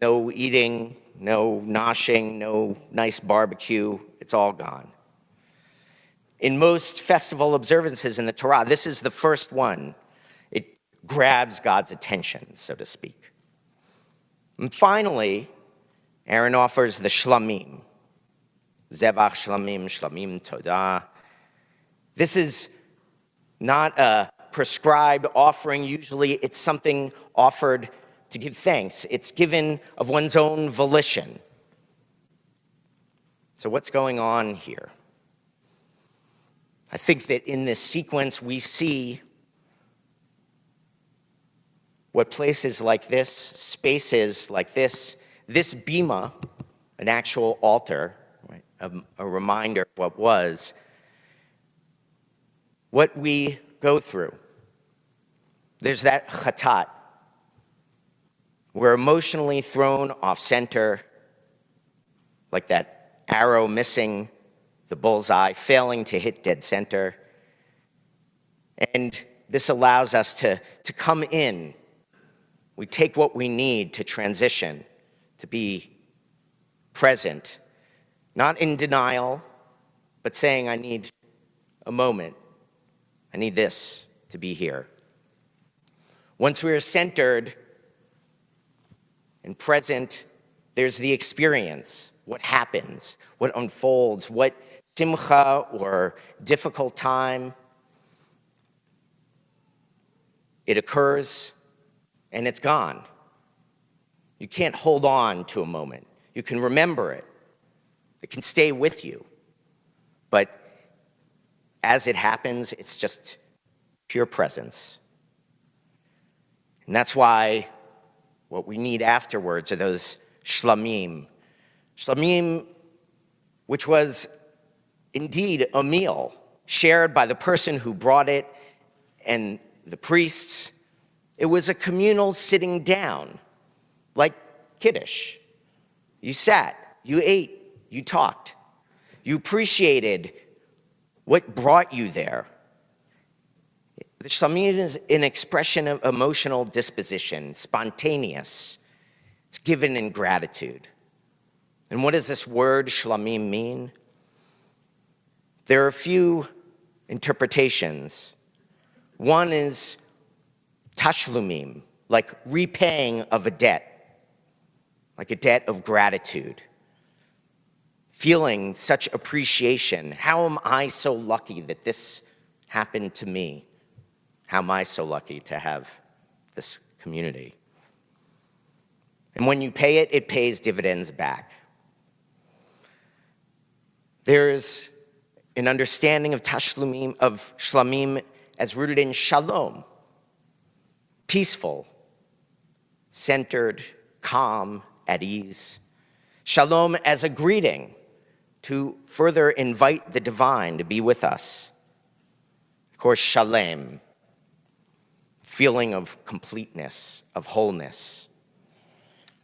S3: No eating, no noshing, no nice barbecue, it's all gone. In most festival observances in the Torah, this is the first one. It grabs God's attention, so to speak. And finally, Aaron offers the shlamim. Zevach shlamim, shlamim todah. This is not a prescribed offering. Usually it's something offered to give thanks. It's given of one's own volition. So what's going on here? I think that in this sequence we see what places like this, spaces like this bima, an actual altar, right, a reminder of what was, what we go through. There's that chatat. We're emotionally thrown off center, like that arrow missing the bullseye, failing to hit dead center. And this allows us to come in. We take what we need to transition, to be present, not in denial, but saying, I need a moment. I need this to be here. Once we are centered and present, there's the experience, what happens, what unfolds, what simcha or difficult time. It occurs and it's gone. You can't hold on to a moment. You can remember it. It can stay with you. But as it happens, it's just pure presence. And that's why what we need afterwards are those shlamim. Shlamim, which was indeed a meal shared by the person who brought it and the priests. It was a communal sitting down, like Kiddush. You sat, you ate, you talked. You appreciated what brought you there. The shlamim is an expression of emotional disposition, spontaneous. It's given in gratitude. And what does this word shlamim mean? There are a few interpretations. One is tashlumim, like repaying of a debt, like a debt of gratitude. Feeling such appreciation. How am I so lucky that this happened to me? How am I so lucky to have this community? And when you pay it, it pays dividends back. There's an understanding of tashlumim, of shlamim, as rooted in shalom, peaceful, centered, calm, at ease. Shalom as a greeting to further invite the divine to be with us. Of course, shalem, feeling of completeness, of wholeness.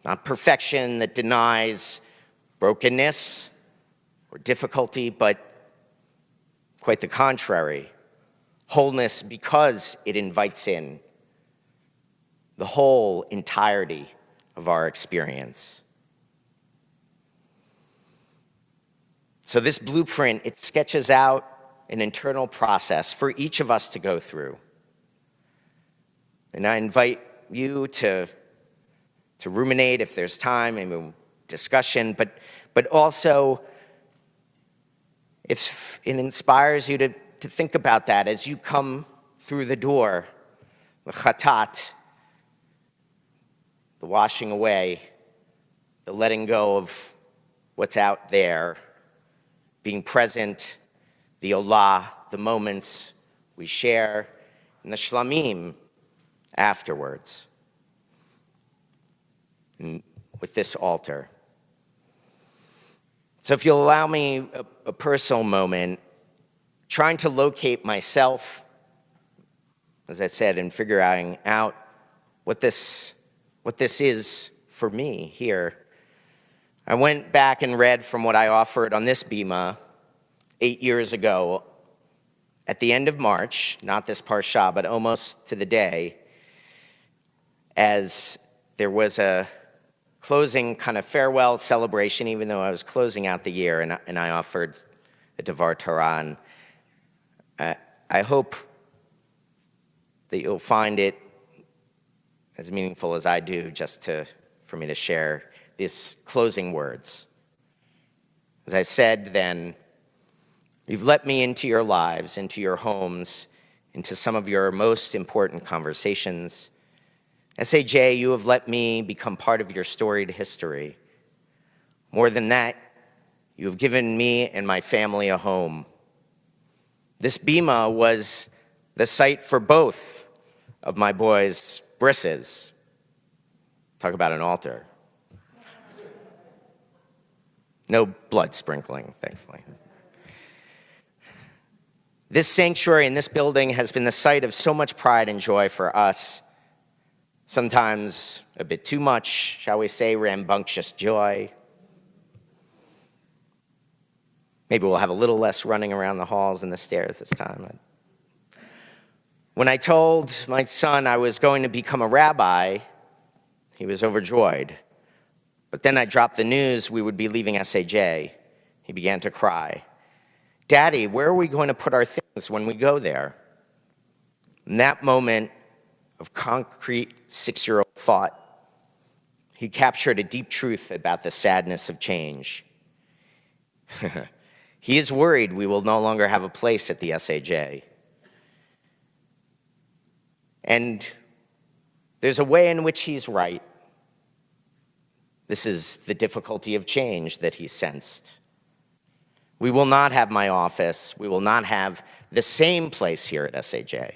S3: Not perfection that denies brokenness or difficulty, but quite the contrary. Wholeness because it invites in the whole entirety of our experience. So this blueprint, it sketches out an internal process for each of us to go through. And I invite you to ruminate if there's time, maybe discussion, but also if it inspires you to think about that as you come through the door, the chatat, the washing away, the letting go of what's out there, being present, the olah, the moments we share, and the shlamim afterwards. And with this altar. So if you'll allow me a personal moment, trying to locate myself, as I said, and figuring out what this is for me here. I went back and read from what I offered on this bima 8 years ago at the end of March, not this Parsha, but almost to the day, as there was a closing kind of farewell celebration, even though I was closing out the year, and I offered a Devar Torah. And I hope that you'll find it as meaningful as I do, for me to share these closing words. As I said then, you've let me into your lives, into your homes, into some of your most important conversations. SAJ, you have let me become part of your storied history. More than that, you have given me and my family a home. This bima was the site for both of my boys' brisses. Talk about an altar. No blood sprinkling, thankfully. This sanctuary and this building has been the site of so much pride and joy for us. Sometimes a bit too much, shall we say, rambunctious joy. Maybe we'll have a little less running around the halls and the stairs this time. When I told my son I was going to become a rabbi, he was overjoyed. But then I dropped the news we would be leaving SAJ. He began to cry. Daddy, where are we going to put our things when we go there? In that moment of concrete 6-year-old thought, he captured a deep truth about the sadness of change. He is worried we will no longer have a place at the SAJ. And there's a way in which he's right. This is the difficulty of change that he sensed. We will not have my office. We will not have the same place here at SAJ.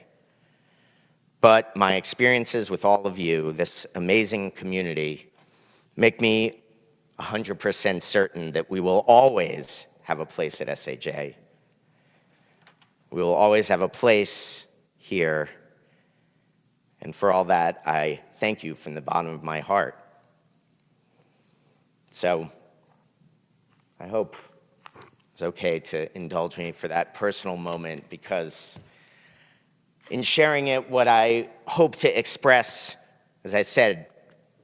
S3: But my experiences with all of you, this amazing community, make me 100% certain that we will always have a place at SAJ. We will always have a place here. And for all that, I thank you from the bottom of my heart. So I hope it's okay to indulge me for that personal moment, because in sharing it, what I hope to express, as I said,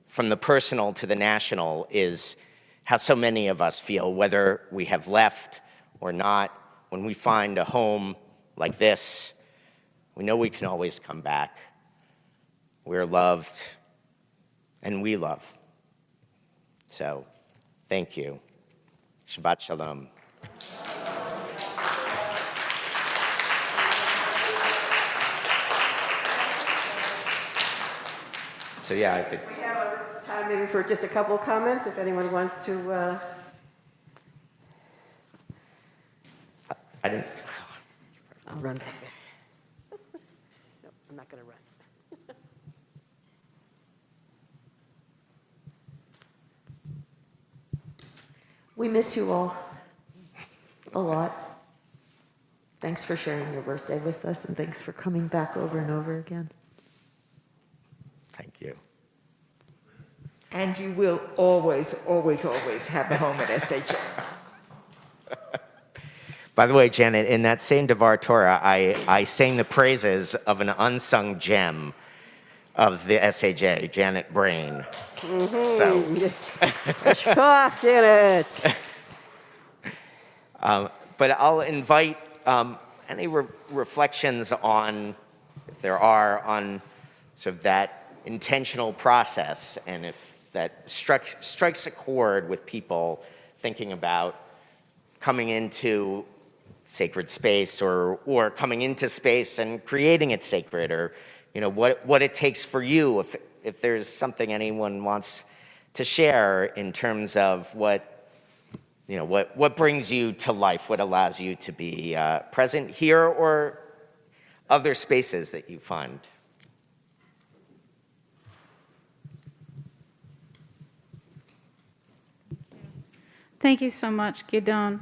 S3: from the personal to the national, is how so many of us feel, whether we have left or not. When we find a home like this, we know we can always come back. We're loved, and we love. So, thank you. Shabbat Shalom. So yeah, I think
S1: we have time maybe for just a couple of comments, if anyone wants to.
S3: I didn't.
S1: I'll run back there. No, I'm not going to run.
S16: We miss you all a lot. Thanks for sharing your birthday with us, and thanks for coming back over and over again.
S3: Thank you.
S14: And you will always, always, always have a home at SAJ.
S3: By the way, Janet, in that same Devar Torah, I sang the praises of an unsung gem of the SAJ, Janet Brain.
S1: So, Janet.
S3: But I'll invite any reflections on, if there are, on sort of that intentional process, and if that strikes a chord with people thinking about coming into sacred space, or coming into space and creating it sacred, or what it takes for you, if there's something anyone wants to share in terms of what brings you to life, what allows you to be present here or other spaces that you find.
S17: Thank you so much, Gidon.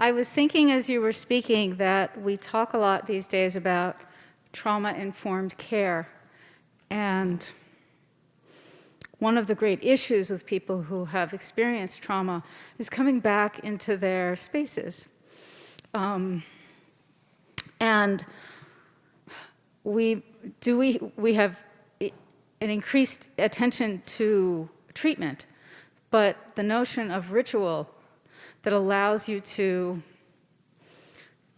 S17: I was thinking as you were speaking that we talk a lot these days about trauma-informed care. And one of the great issues with people who have experienced trauma is coming back into their spaces. And we have an increased attention to treatment, but the notion of ritual that allows you to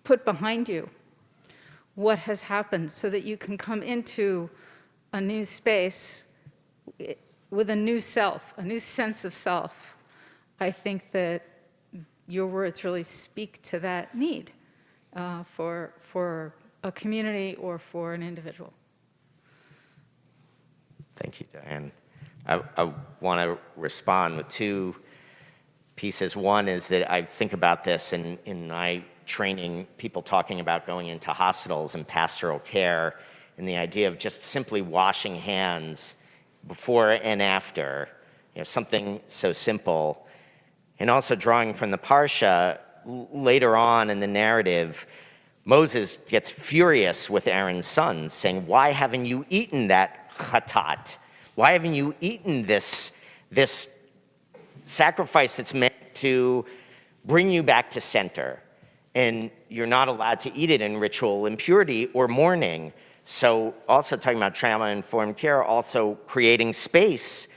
S17: put behind you what has happened so that you can come into a new space with a new self, a new sense of self. I think that your words really speak to that need for a community or for an individual.
S3: Thank you, Diane. I want to respond with two pieces. One is that I think about this in my training, people talking about going into hospitals and pastoral care, and the idea of just simply washing hands before and after, something so simple. And also drawing from the Parsha, later on in the narrative, Moses gets furious with Aaron's sons, saying, "Why haven't you eaten that chatat? Why haven't you eaten this sacrifice that's meant to bring you back to center? And you're not allowed to eat it in ritual impurity or mourning." So also talking about trauma-informed care, also creating space.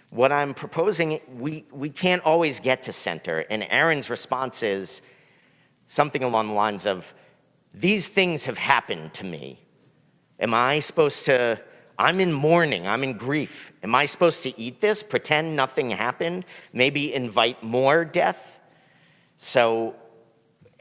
S3: What I'm proposing, we can't always get to center. And Aaron's response is something along the lines of, "These things have happened to me. Am I supposed to, I'm in mourning, I'm in grief. Am I supposed to eat this, pretend nothing happened, maybe invite more death?" So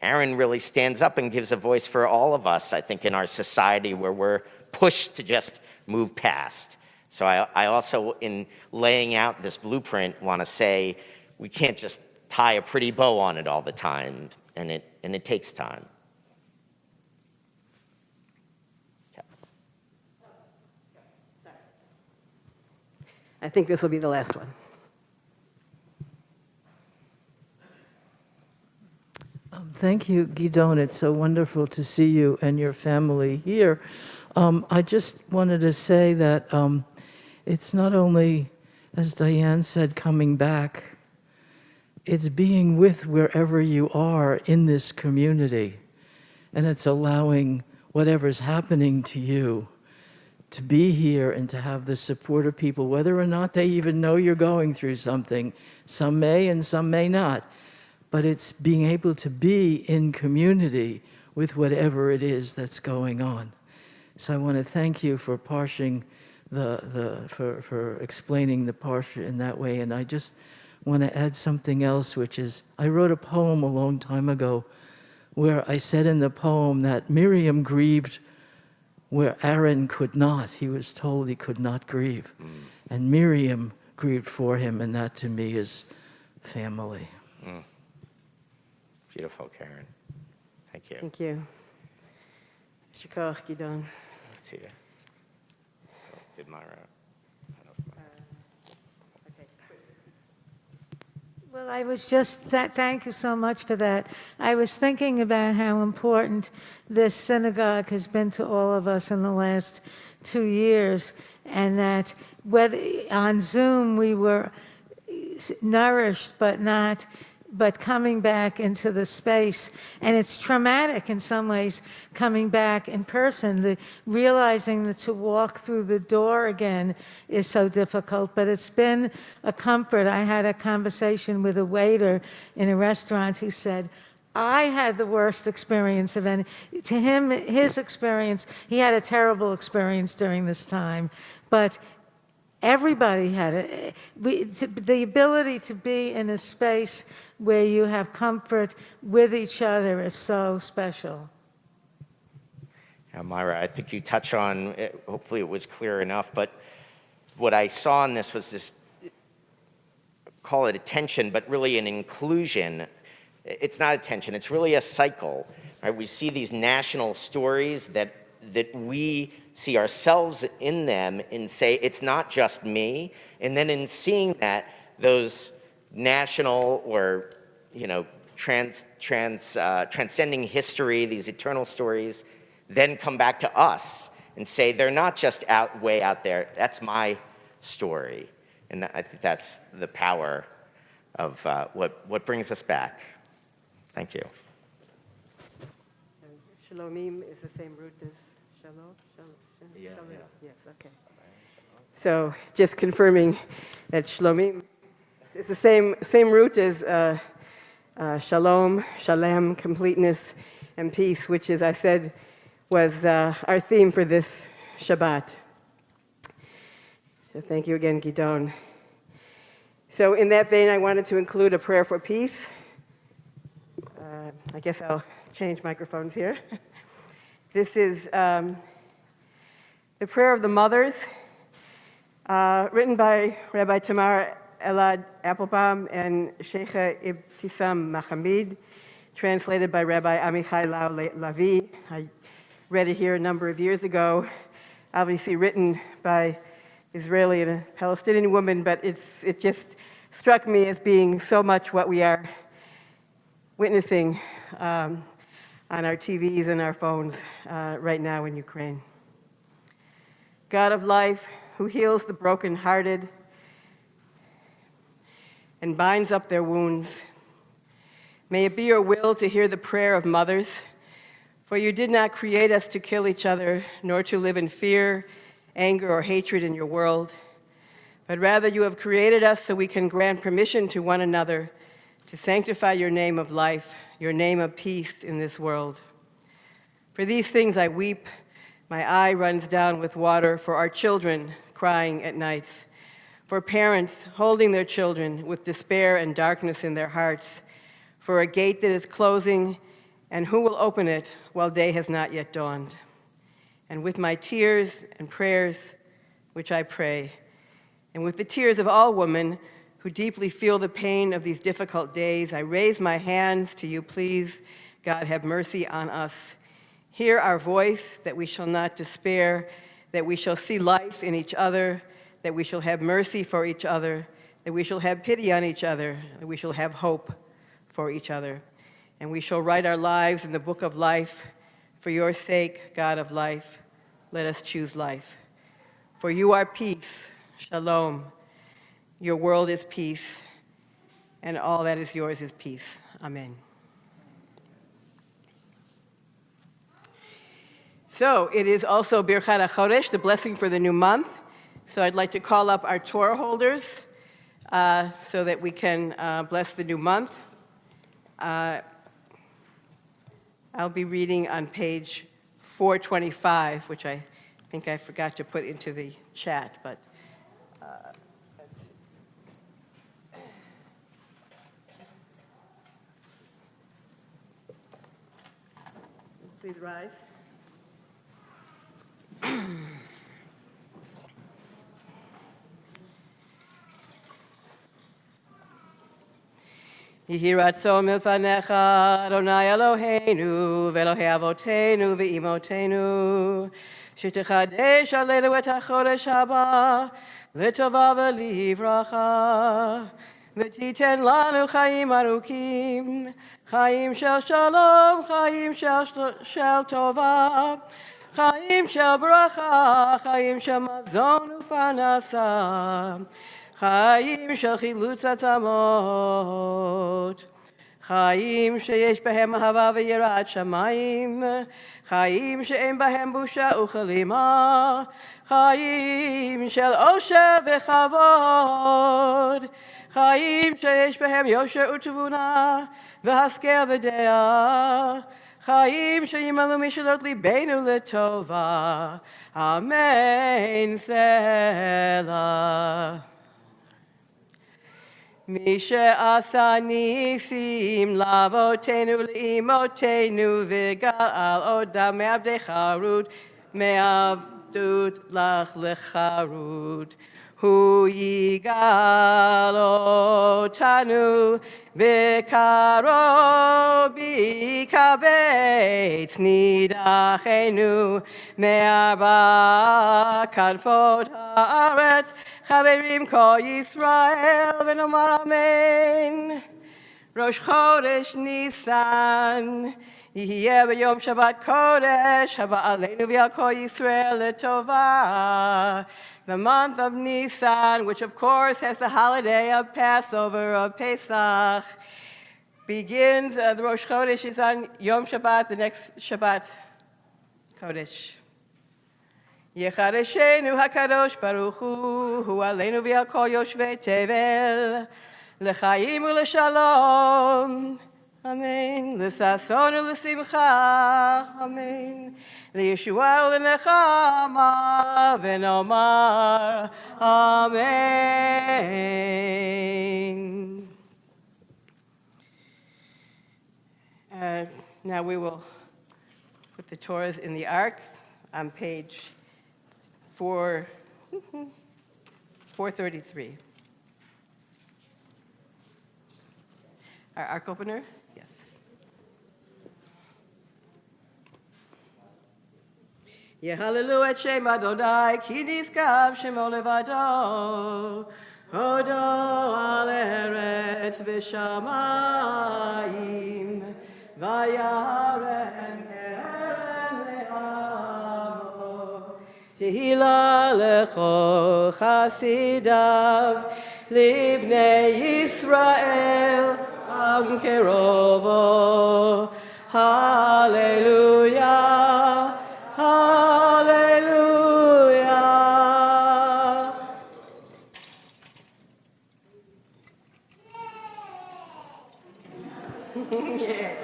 S3: Aaron really stands up and gives a voice for all of us, I think, in our society where we're pushed to just move past. So I also, in laying out this blueprint, want to say we can't just tie a pretty bow on it all the time, and it takes time.
S1: I think this will be the last one.
S2: Thank you, Gidon. It's so wonderful to see you and your family here. I just wanted to say that it's not only, as Diane said, coming back, it's being with wherever you are in this community, and it's allowing whatever's happening to you to be here and to have the support of people, whether or not they even know you're going through something. Some may and some may not. But it's being able to be in community with whatever it is that's going on. So I want to thank you for parsing for explaining the parsha in that way. And I just want to add something else, which is, I wrote a poem a long time ago where I said in the poem that Miriam grieved where Aaron could not. He was told he could not grieve. And Miriam grieved for him, and that to me is family.
S3: Beautiful, Karen. Thank you.
S1: Thank you. Shikar, Gidon.
S3: Let's see. Did my
S6: Well, I was just, thank you so much for that. I was thinking about how important this synagogue has been to all of us in the last 2 years, and that whether on Zoom we were nourished but coming back into the space. And it's traumatic in some ways coming back in person. Realizing that to walk through the door again is so difficult, but it's been a comfort. I had a conversation with a waiter in a restaurant who said, I had the worst experience of any. To him, his experience, he had a terrible experience during this time, but Everybody had it. The ability to be in a space where you have comfort with each other is so special.
S3: Yeah, Myra, I think you touch on, hopefully it was clear enough, but what I saw in this was this, call it attention, but really an inclusion. It's not attention, it's really a cycle. Right? We see these national stories that we see ourselves in them and say, it's not just me. And then in seeing that, those national or, transcending history, these eternal stories, then come back to us and say, they're not just way out there, that's my story. And I think that's the power of what brings us back. Thank you.
S1: Shalomim is the same root as shalom?
S3: Yeah.
S1: Yes, okay. So just confirming that shalomim is the same root as shalom, shalem, completeness, and peace, which, as I said, was our theme for this Shabbat. So thank you again, Gidon. So in that vein, I wanted to include a prayer for peace. I guess I'll change microphones here. This is the prayer of the mothers, written by Rabbi Tamar Elad Applebaum and Sheikha Ibtisam Mahamid, translated by Rabbi Amichai Lau Lavi. I read it here a number of years ago, obviously written by Israeli and a Palestinian woman, but it just struck me as being so much what we are witnessing on our TVs and our phones right now in Ukraine. God of life, who heals the brokenhearted and binds up their wounds, may it be your will to hear the prayer of mothers, for you did not create us to kill each other, nor to live in fear, anger, or hatred in your world, but rather you have created us so we can grant permission to one another to sanctify your name of life, your name of peace in this world. For these things I weep, my eye runs down with water for our children crying at nights, for parents holding their children with despair and darkness in their hearts, for a gate that is closing, and who will open it while day has not yet dawned? And with my tears and prayers, which I pray, and with the tears of all women who deeply feel the pain of these difficult days, I raise my hands to you. Please, God, have mercy on us. Hear our voice, that we shall not despair, that we shall see life in each other, that we shall have mercy for each other, that we shall have pity on each other, that we shall have hope for each other. And we shall write our lives in the book of life. For your sake, God of life, let us choose life. For you are peace, shalom. Your world is peace, and all that is yours is peace. Amen. So it is also Birchat HaChodesh, the blessing for the new month. So I'd like to call up our Torah holders so that we can bless the new month. I'll be reading on page 425, which I think I forgot to put into the chat, but please rise. Yehi ratzon milfanecha, Adonai Eloheinu, ve'Elohei avotenu ve'imotenu, shetechadesh aleinu et hachodesh haba, l'tova ve'livracha, ve'titen lanu chaim arukim, chaim shel shalom, chaim shel tova, chaim shel bracha, chaim shel mazon u'parnasa, חיים של חילוץ עצמות, חיים שיש בהם אהבה ויראת שמיים, חיים שאין בהם בושה וכלימה, חיים של עושר וכבוד, חיים שיש בהם יושר ותבונה והשכל ודעה, חיים שימלאו משאלות ליבנו לטובה, אמן סלע. מי שעשה ניסים לאבותינו לאמותינו וגאל אותם מעבדי חרות, מעבדות לך לחירות. הוא יגאל אותנו בקרוב יקבץ נידחנו מארבע כנפות הארץ. חברים כל ישראל ונאמר אמן. ראש חודש ניסן יהיה ביום שבת קודש הבא עלינו ועל כל ישראל לטובה. The month of Nisan, which of course has the holiday of Passover, of Pesach, begins, the Rosh Chodesh is on Yom Shabbat, the next Shabbat Kodesh. Yechadeshenu HaKadosh Baruch Hu, Hu Aleinu V'al Kol Yoshvei Tevel, L'chaim u'L'shalom, Amen, L'sason u'L'simcha, Amen, L'Yeshua u'L'nechama, V'nomar, Amen. Now we will put the Torahs in the ark on page 433. Our ark opener? Yes. Yehalelu et Shem Adonai, ki nizkav Shemo levado, hodo al eretz v'shamayim, vayaren keren le'amo. Tehila lechol chasidav, livnei Yisrael, am kerovo. Hallelujah, hallelujah. Yeah.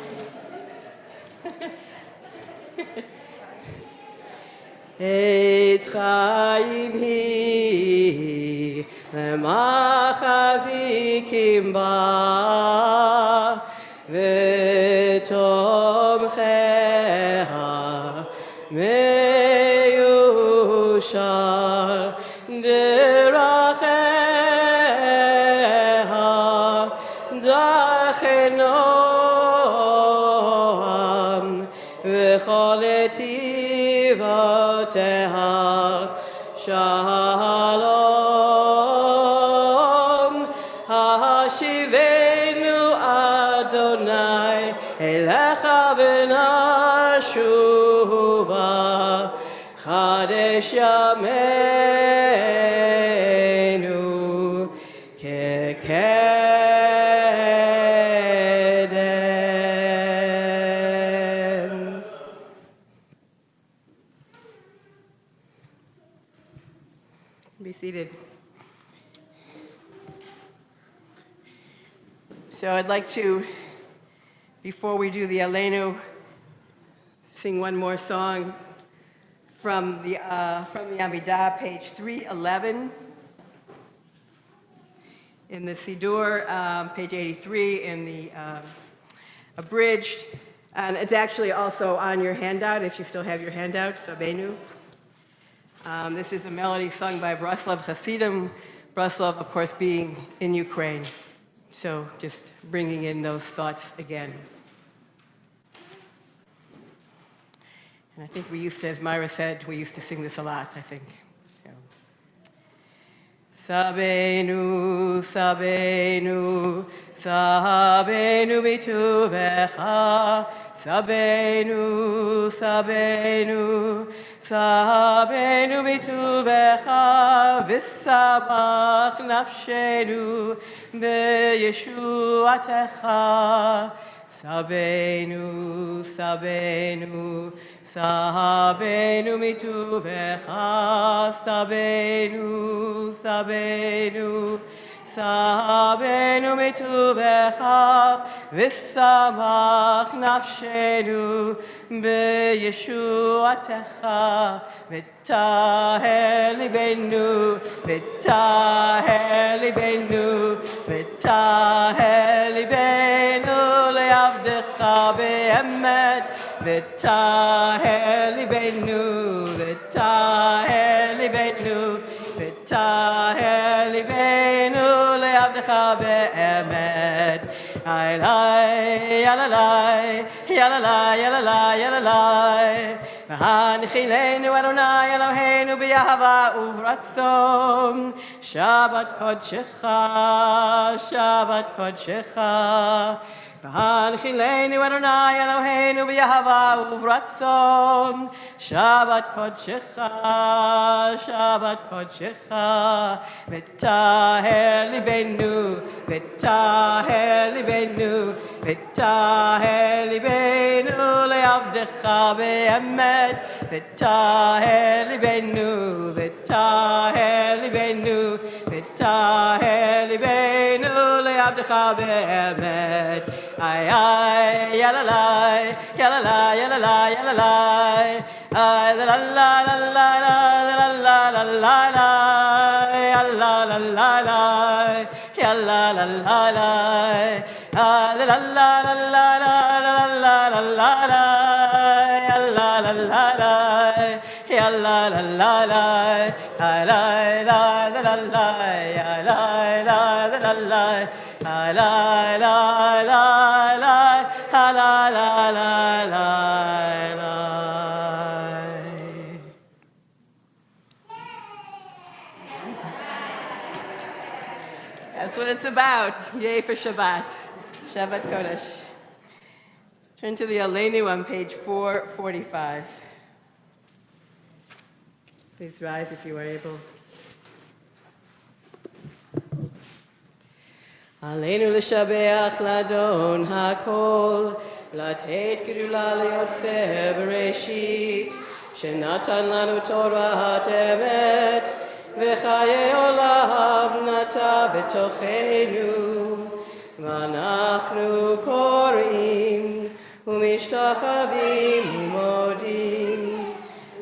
S1: Et chaim hi lemachazikim ba v'tomcheha meyushar deracheha dachenoam v'chol etivotehar shalom. Hashivenu Adonai elecha v'nashuva chadesh yameinu kekedem. Be seated. So I'd like to, before we do the Aleinu, sing one more song from the Amidah, page 311. In the Siddur, page 83, in the abridged. And it's actually also on your handout, if you still have your handout, Sabenu. This is a melody sung by Braslav Hasidim, Braslav, of course, being in Ukraine. So just bringing in those thoughts again. And I think we used to, as Myra said, we used to sing this a lot, I think. Sabenu, Sabenu, Sabenu bituvecha, Sabenu, Sabenu, Sabenu bituvecha, v'samach nafshenu b'yeshuatecha. Sabenu, Sabenu, Sabenu mituvecha, Sabenu, Sabenu, Sabenu mituvecha,
S7: v'samach nafshenu b'yeshuatecha, v'taher libenu, v'taher libenu, v'taher libenu le'avdecha be'emet, v'taher libenu, v'taher libenu, v'taher libenu le'avdecha be'emet. Yalalai, yalalai, yalalai, yalalai, yalalai. V'hanchilenu Adonai Eloheinu b'yahava uvratzon. Shabbat kodshecha, Shabbat kodshecha. V'hanchilenu Adonai Eloheinu b'yahava uvratzon. Shabbat kodshecha, Shabbat kodshecha. V'taher libenu, v'taher libenu, v'taher libenu le'avdecha be'emet, v'taher libenu, v'taher libenu, v'taher libenu le'avdecha be'emet. Ay, ay, yalalai, yalalai, yalalai, yalalai. Ay, la la la la la la la la la la la. Ya la la la la, ya la la la la. Ah, la la la la la la la la la la. Ya la la la la, ya la la la la. Ay, la la la la la, ya la la la la la. Ay, la la la la, la la la la la. That's what it's about. Yay for Shabbat. Shabbat Kodesh. Turn to the Aleinu on page 445. Please rise if you are able. Aleinu l'shabeach l'Adon hakol, לתת גדולה ליוצא בראשית, שנתן לנו תורת אמת, וחיי עולם נטע בתוכנו, ואנחנו קוראים ומשתחווים ומודים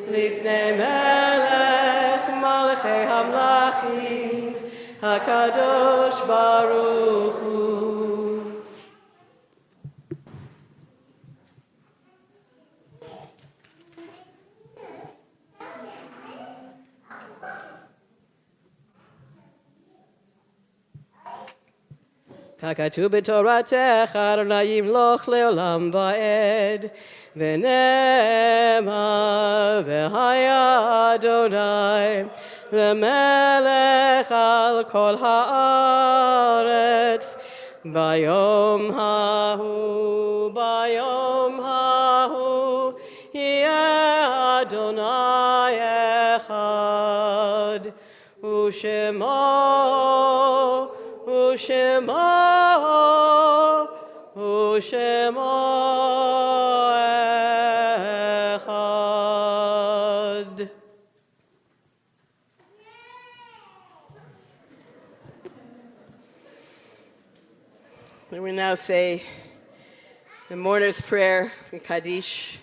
S7: לפני מלך מלכי המלכים, הקדוש ברוך הוא. ככתוב בתורתך, אדוני ימלוך לעולם ועד, ונאמר, והיה אדוני למלך על כל הארץ, ביום ההוא, ביום ההוא, יהיה אדוני אחד, ושמו אחד. We will now say the mourner's prayer, the Kaddish.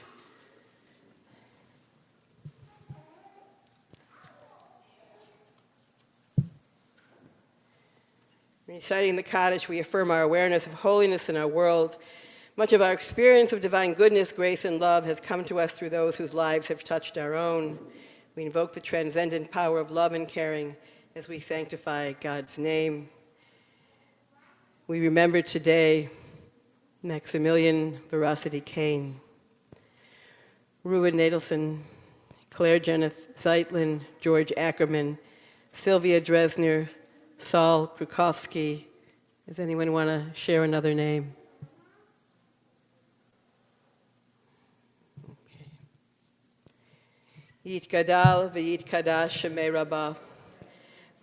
S7: Reciting the Kaddish, we affirm our awareness of holiness in our world. Much of our experience of divine goodness, grace, and love has come to us through those whose lives have touched our own. We invoke the transcendent power of love and caring as we sanctify God's name. We remember today Maximilian Veracity Kane, Ruud Nadelson, Claire Jeneth Zeitlin, George Ackerman, Sylvia Dresner, Saul Krukowski. Does anyone want to share another name? Okay. Yit Gadal v'yit Kadash Shemei Rabbah,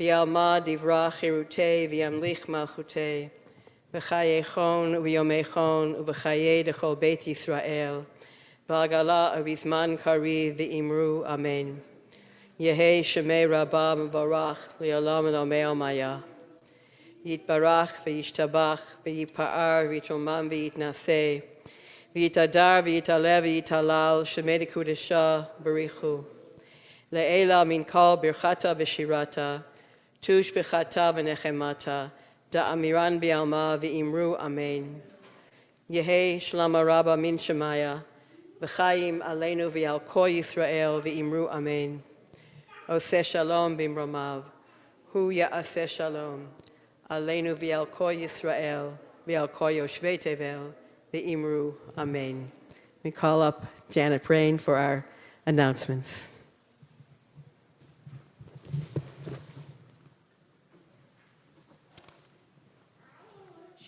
S7: v'yalma divra chirutei v'yamlich malchutei, v'chayechon v'yomechon v'chayei dechol Beit Yisrael, v'agala avizman kariv v'imru amen. Yehei Shemei Rabbah M'varach Li'olam L'omei Omaya.
S1: Yitbarach v'yishtabach v'yipa'ar v'yitromam v'yitnaseh v'yitadar v'yitalev v'yitalal shemei kudesha barichu le'ela min kol birchata v'shirata tush b'chata v'nechemata da'amiran bi'alma v'imru amen. Yehi shlama rabba min shemaya v'chayim aleinu v'al kol Yisrael v'imru amen. Oseh shalom b'imromav hu ya'aseh shalom aleinu v'al kol Yisrael v'al kol yoshvei tevel v'imru amen. We call up Janet Brain for our announcements.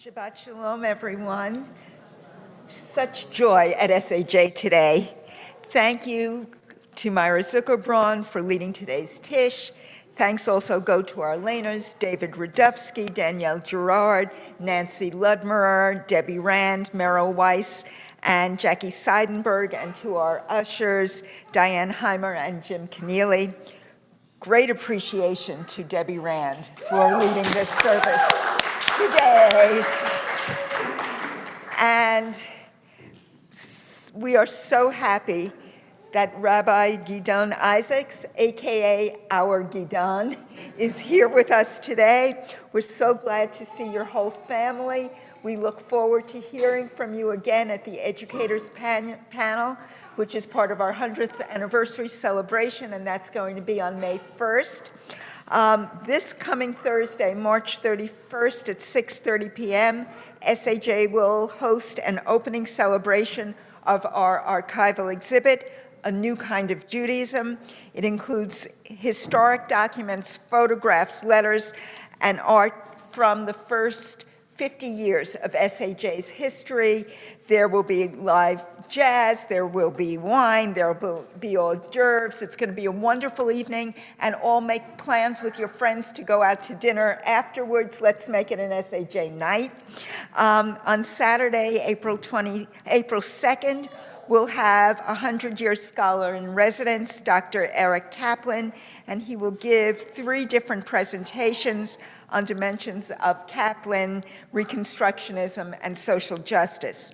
S14: Shabbat Shalom, everyone. Such joy at SAJ today. Thank you to Myra Zuckerbraun for leading today's Tish. Thanks also go to our laners, David Radufsky, Danielle Gerard, Nancy Ludmerer, Debbie Rand, Merrill Weiss, and Jackie Seidenberg, and to our ushers, Diane Heimer and Jim Keneally. Great appreciation to Debbie Rand for leading this service today. And we are so happy that Rabbi Gidon Isaacs, AKA our Gidon, is here with us today. We're so glad to see your whole family. We look forward to hearing from you again at the Educators Panel, which is part of our 100th anniversary celebration, and that's going to be on May 1st. This coming Thursday, March 31st at 6:30 p.m., SAJ will host an opening celebration of our archival exhibit, A New Kind of Judaism. It includes historic documents, photographs, letters, and art from the first 50 years of SAJ's history. There will be live jazz, there will be wine, there will be hors d'oeuvres. It's going to be a wonderful evening, and all make plans with your friends to go out to dinner afterwards. Let's make it an SAJ night. On Saturday, April 2nd, we'll have a 100-year scholar in residence, Dr. Eric Kaplan, and he will give 3 different presentations on dimensions of Kaplan, Reconstructionism, and social justice.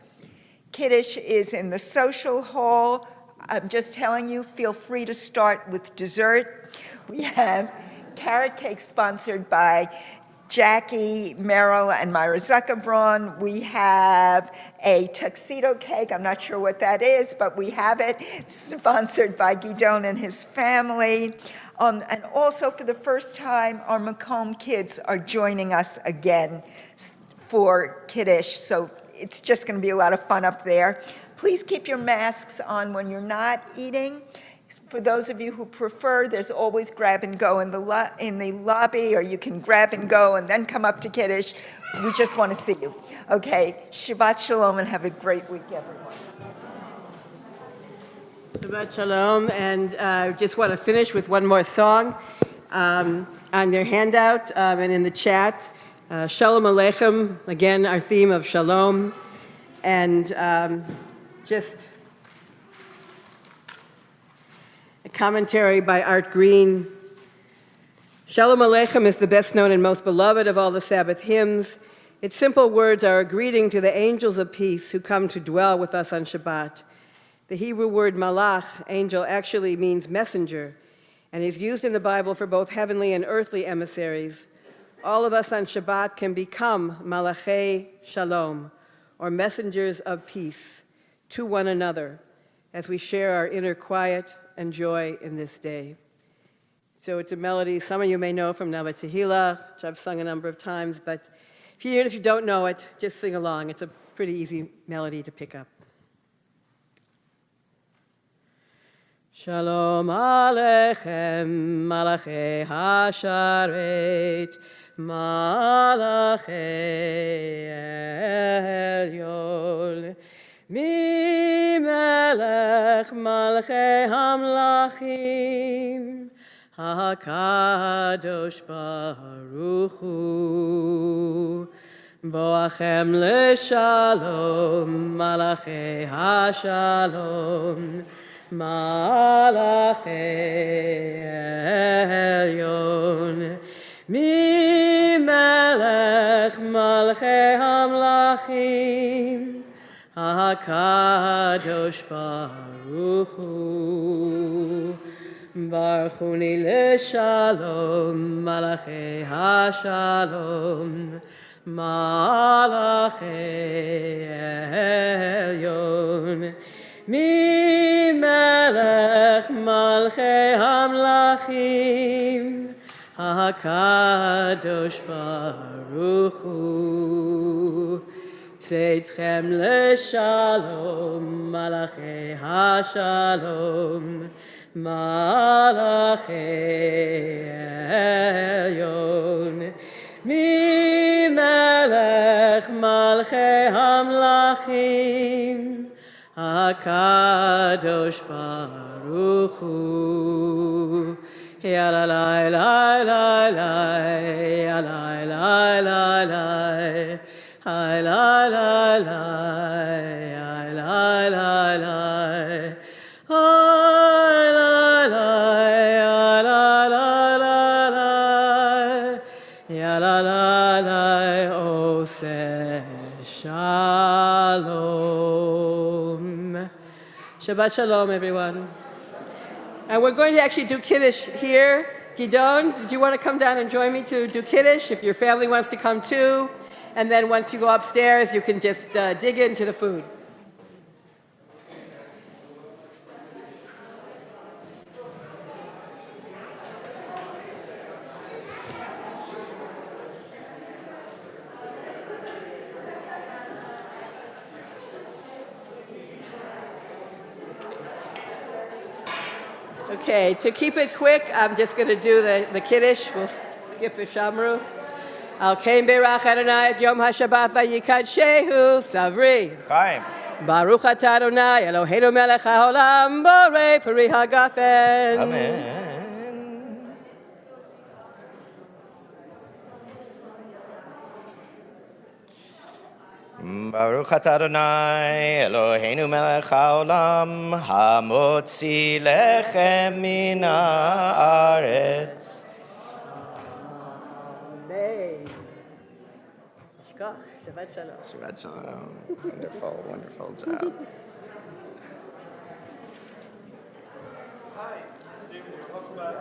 S14: Kiddush is in the social hall. I'm just telling you, feel free to start with dessert. We have carrot cake sponsored by Jackie, Merrill, and Myra Zuckerbraun. We have a tuxedo cake. I'm not sure what that is, but we have it, sponsored by Gidon and his family. And also, for the first time, our Macomb kids are joining us again for Kiddush, so it's just going to be a lot of fun up there. Please keep your masks on when you're not eating. For those of you who prefer, there's always grab and go in the lobby, or you can grab and go and then come up to Kiddush. We just want to see you. Okay, Shabbat Shalom and have a great week, everyone.
S1: Shabbat Shalom, and I just want to finish with one more song. On your handout and in the chat, Shalom Aleichem, again, our theme of Shalom, and just a commentary by Art Green. Shalom Aleichem is the best known and most beloved of all the Sabbath hymns. Its simple words are a greeting to the angels of peace who come to dwell with us on Shabbat. The Hebrew word malach, angel, actually means messenger, and is used in the Bible for both heavenly and earthly emissaries. All of us on Shabbat can become malachei shalom, or messengers of peace, to one another, as we share our inner quiet and joy in this day. So it's a melody some of you may know from Nava Tehillah, which I've sung a number of times, but even if you don't know it, just sing along. It's a pretty easy melody to pick up. Shalom Aleichem, Malachei Hasharet, Malachei Elyon, Mi Melech Malachei Hamlachim, HaKadosh Baruch Hu, Boachem Leshalom, Malachei Hashalom, Malachei Elyon,
S7: Mi melech malchei hamlachim, HaKadosh Baruch Hu. Baruchuni leshalom, malachei hashalom, malachei elyon. Mi melech malchei hamlachim, HaKadosh Baruch Hu. Tzedchem leshalom, malachei hashalom, malachei elyon. Mi melech malchei hamlachim, HaKadosh Baruch Hu. Ya la la la la la, ya la la la la, la la la la, la la la, la la, ya la la, Oseh Shalom. Shabbat Shalom, everyone. And we're going to actually do Kiddush here. Gidon, did you want to come down and join me to do Kiddush? If your family wants to come too. And then once you go upstairs, you can just dig into the food. Okay, to keep it quick, I'm just going to do the Kiddush. We'll skip the Shamru. Al Kain Berach Adonai et Yom HaShabbat vayikadshehu Savri.
S3: Chaim.
S7: Baruch atah Adonai Eloheinu melech haolam borei peri hagafen.
S3: Amen. Baruch atah Adonai Eloheinu melech haolam hamotzi lechem min haaretz.
S7: Amen. Shkach, Shabbat Shalom.
S3: Shabbat Shalom. Wonderful, wonderful job.
S18: Hi, David, welcome back.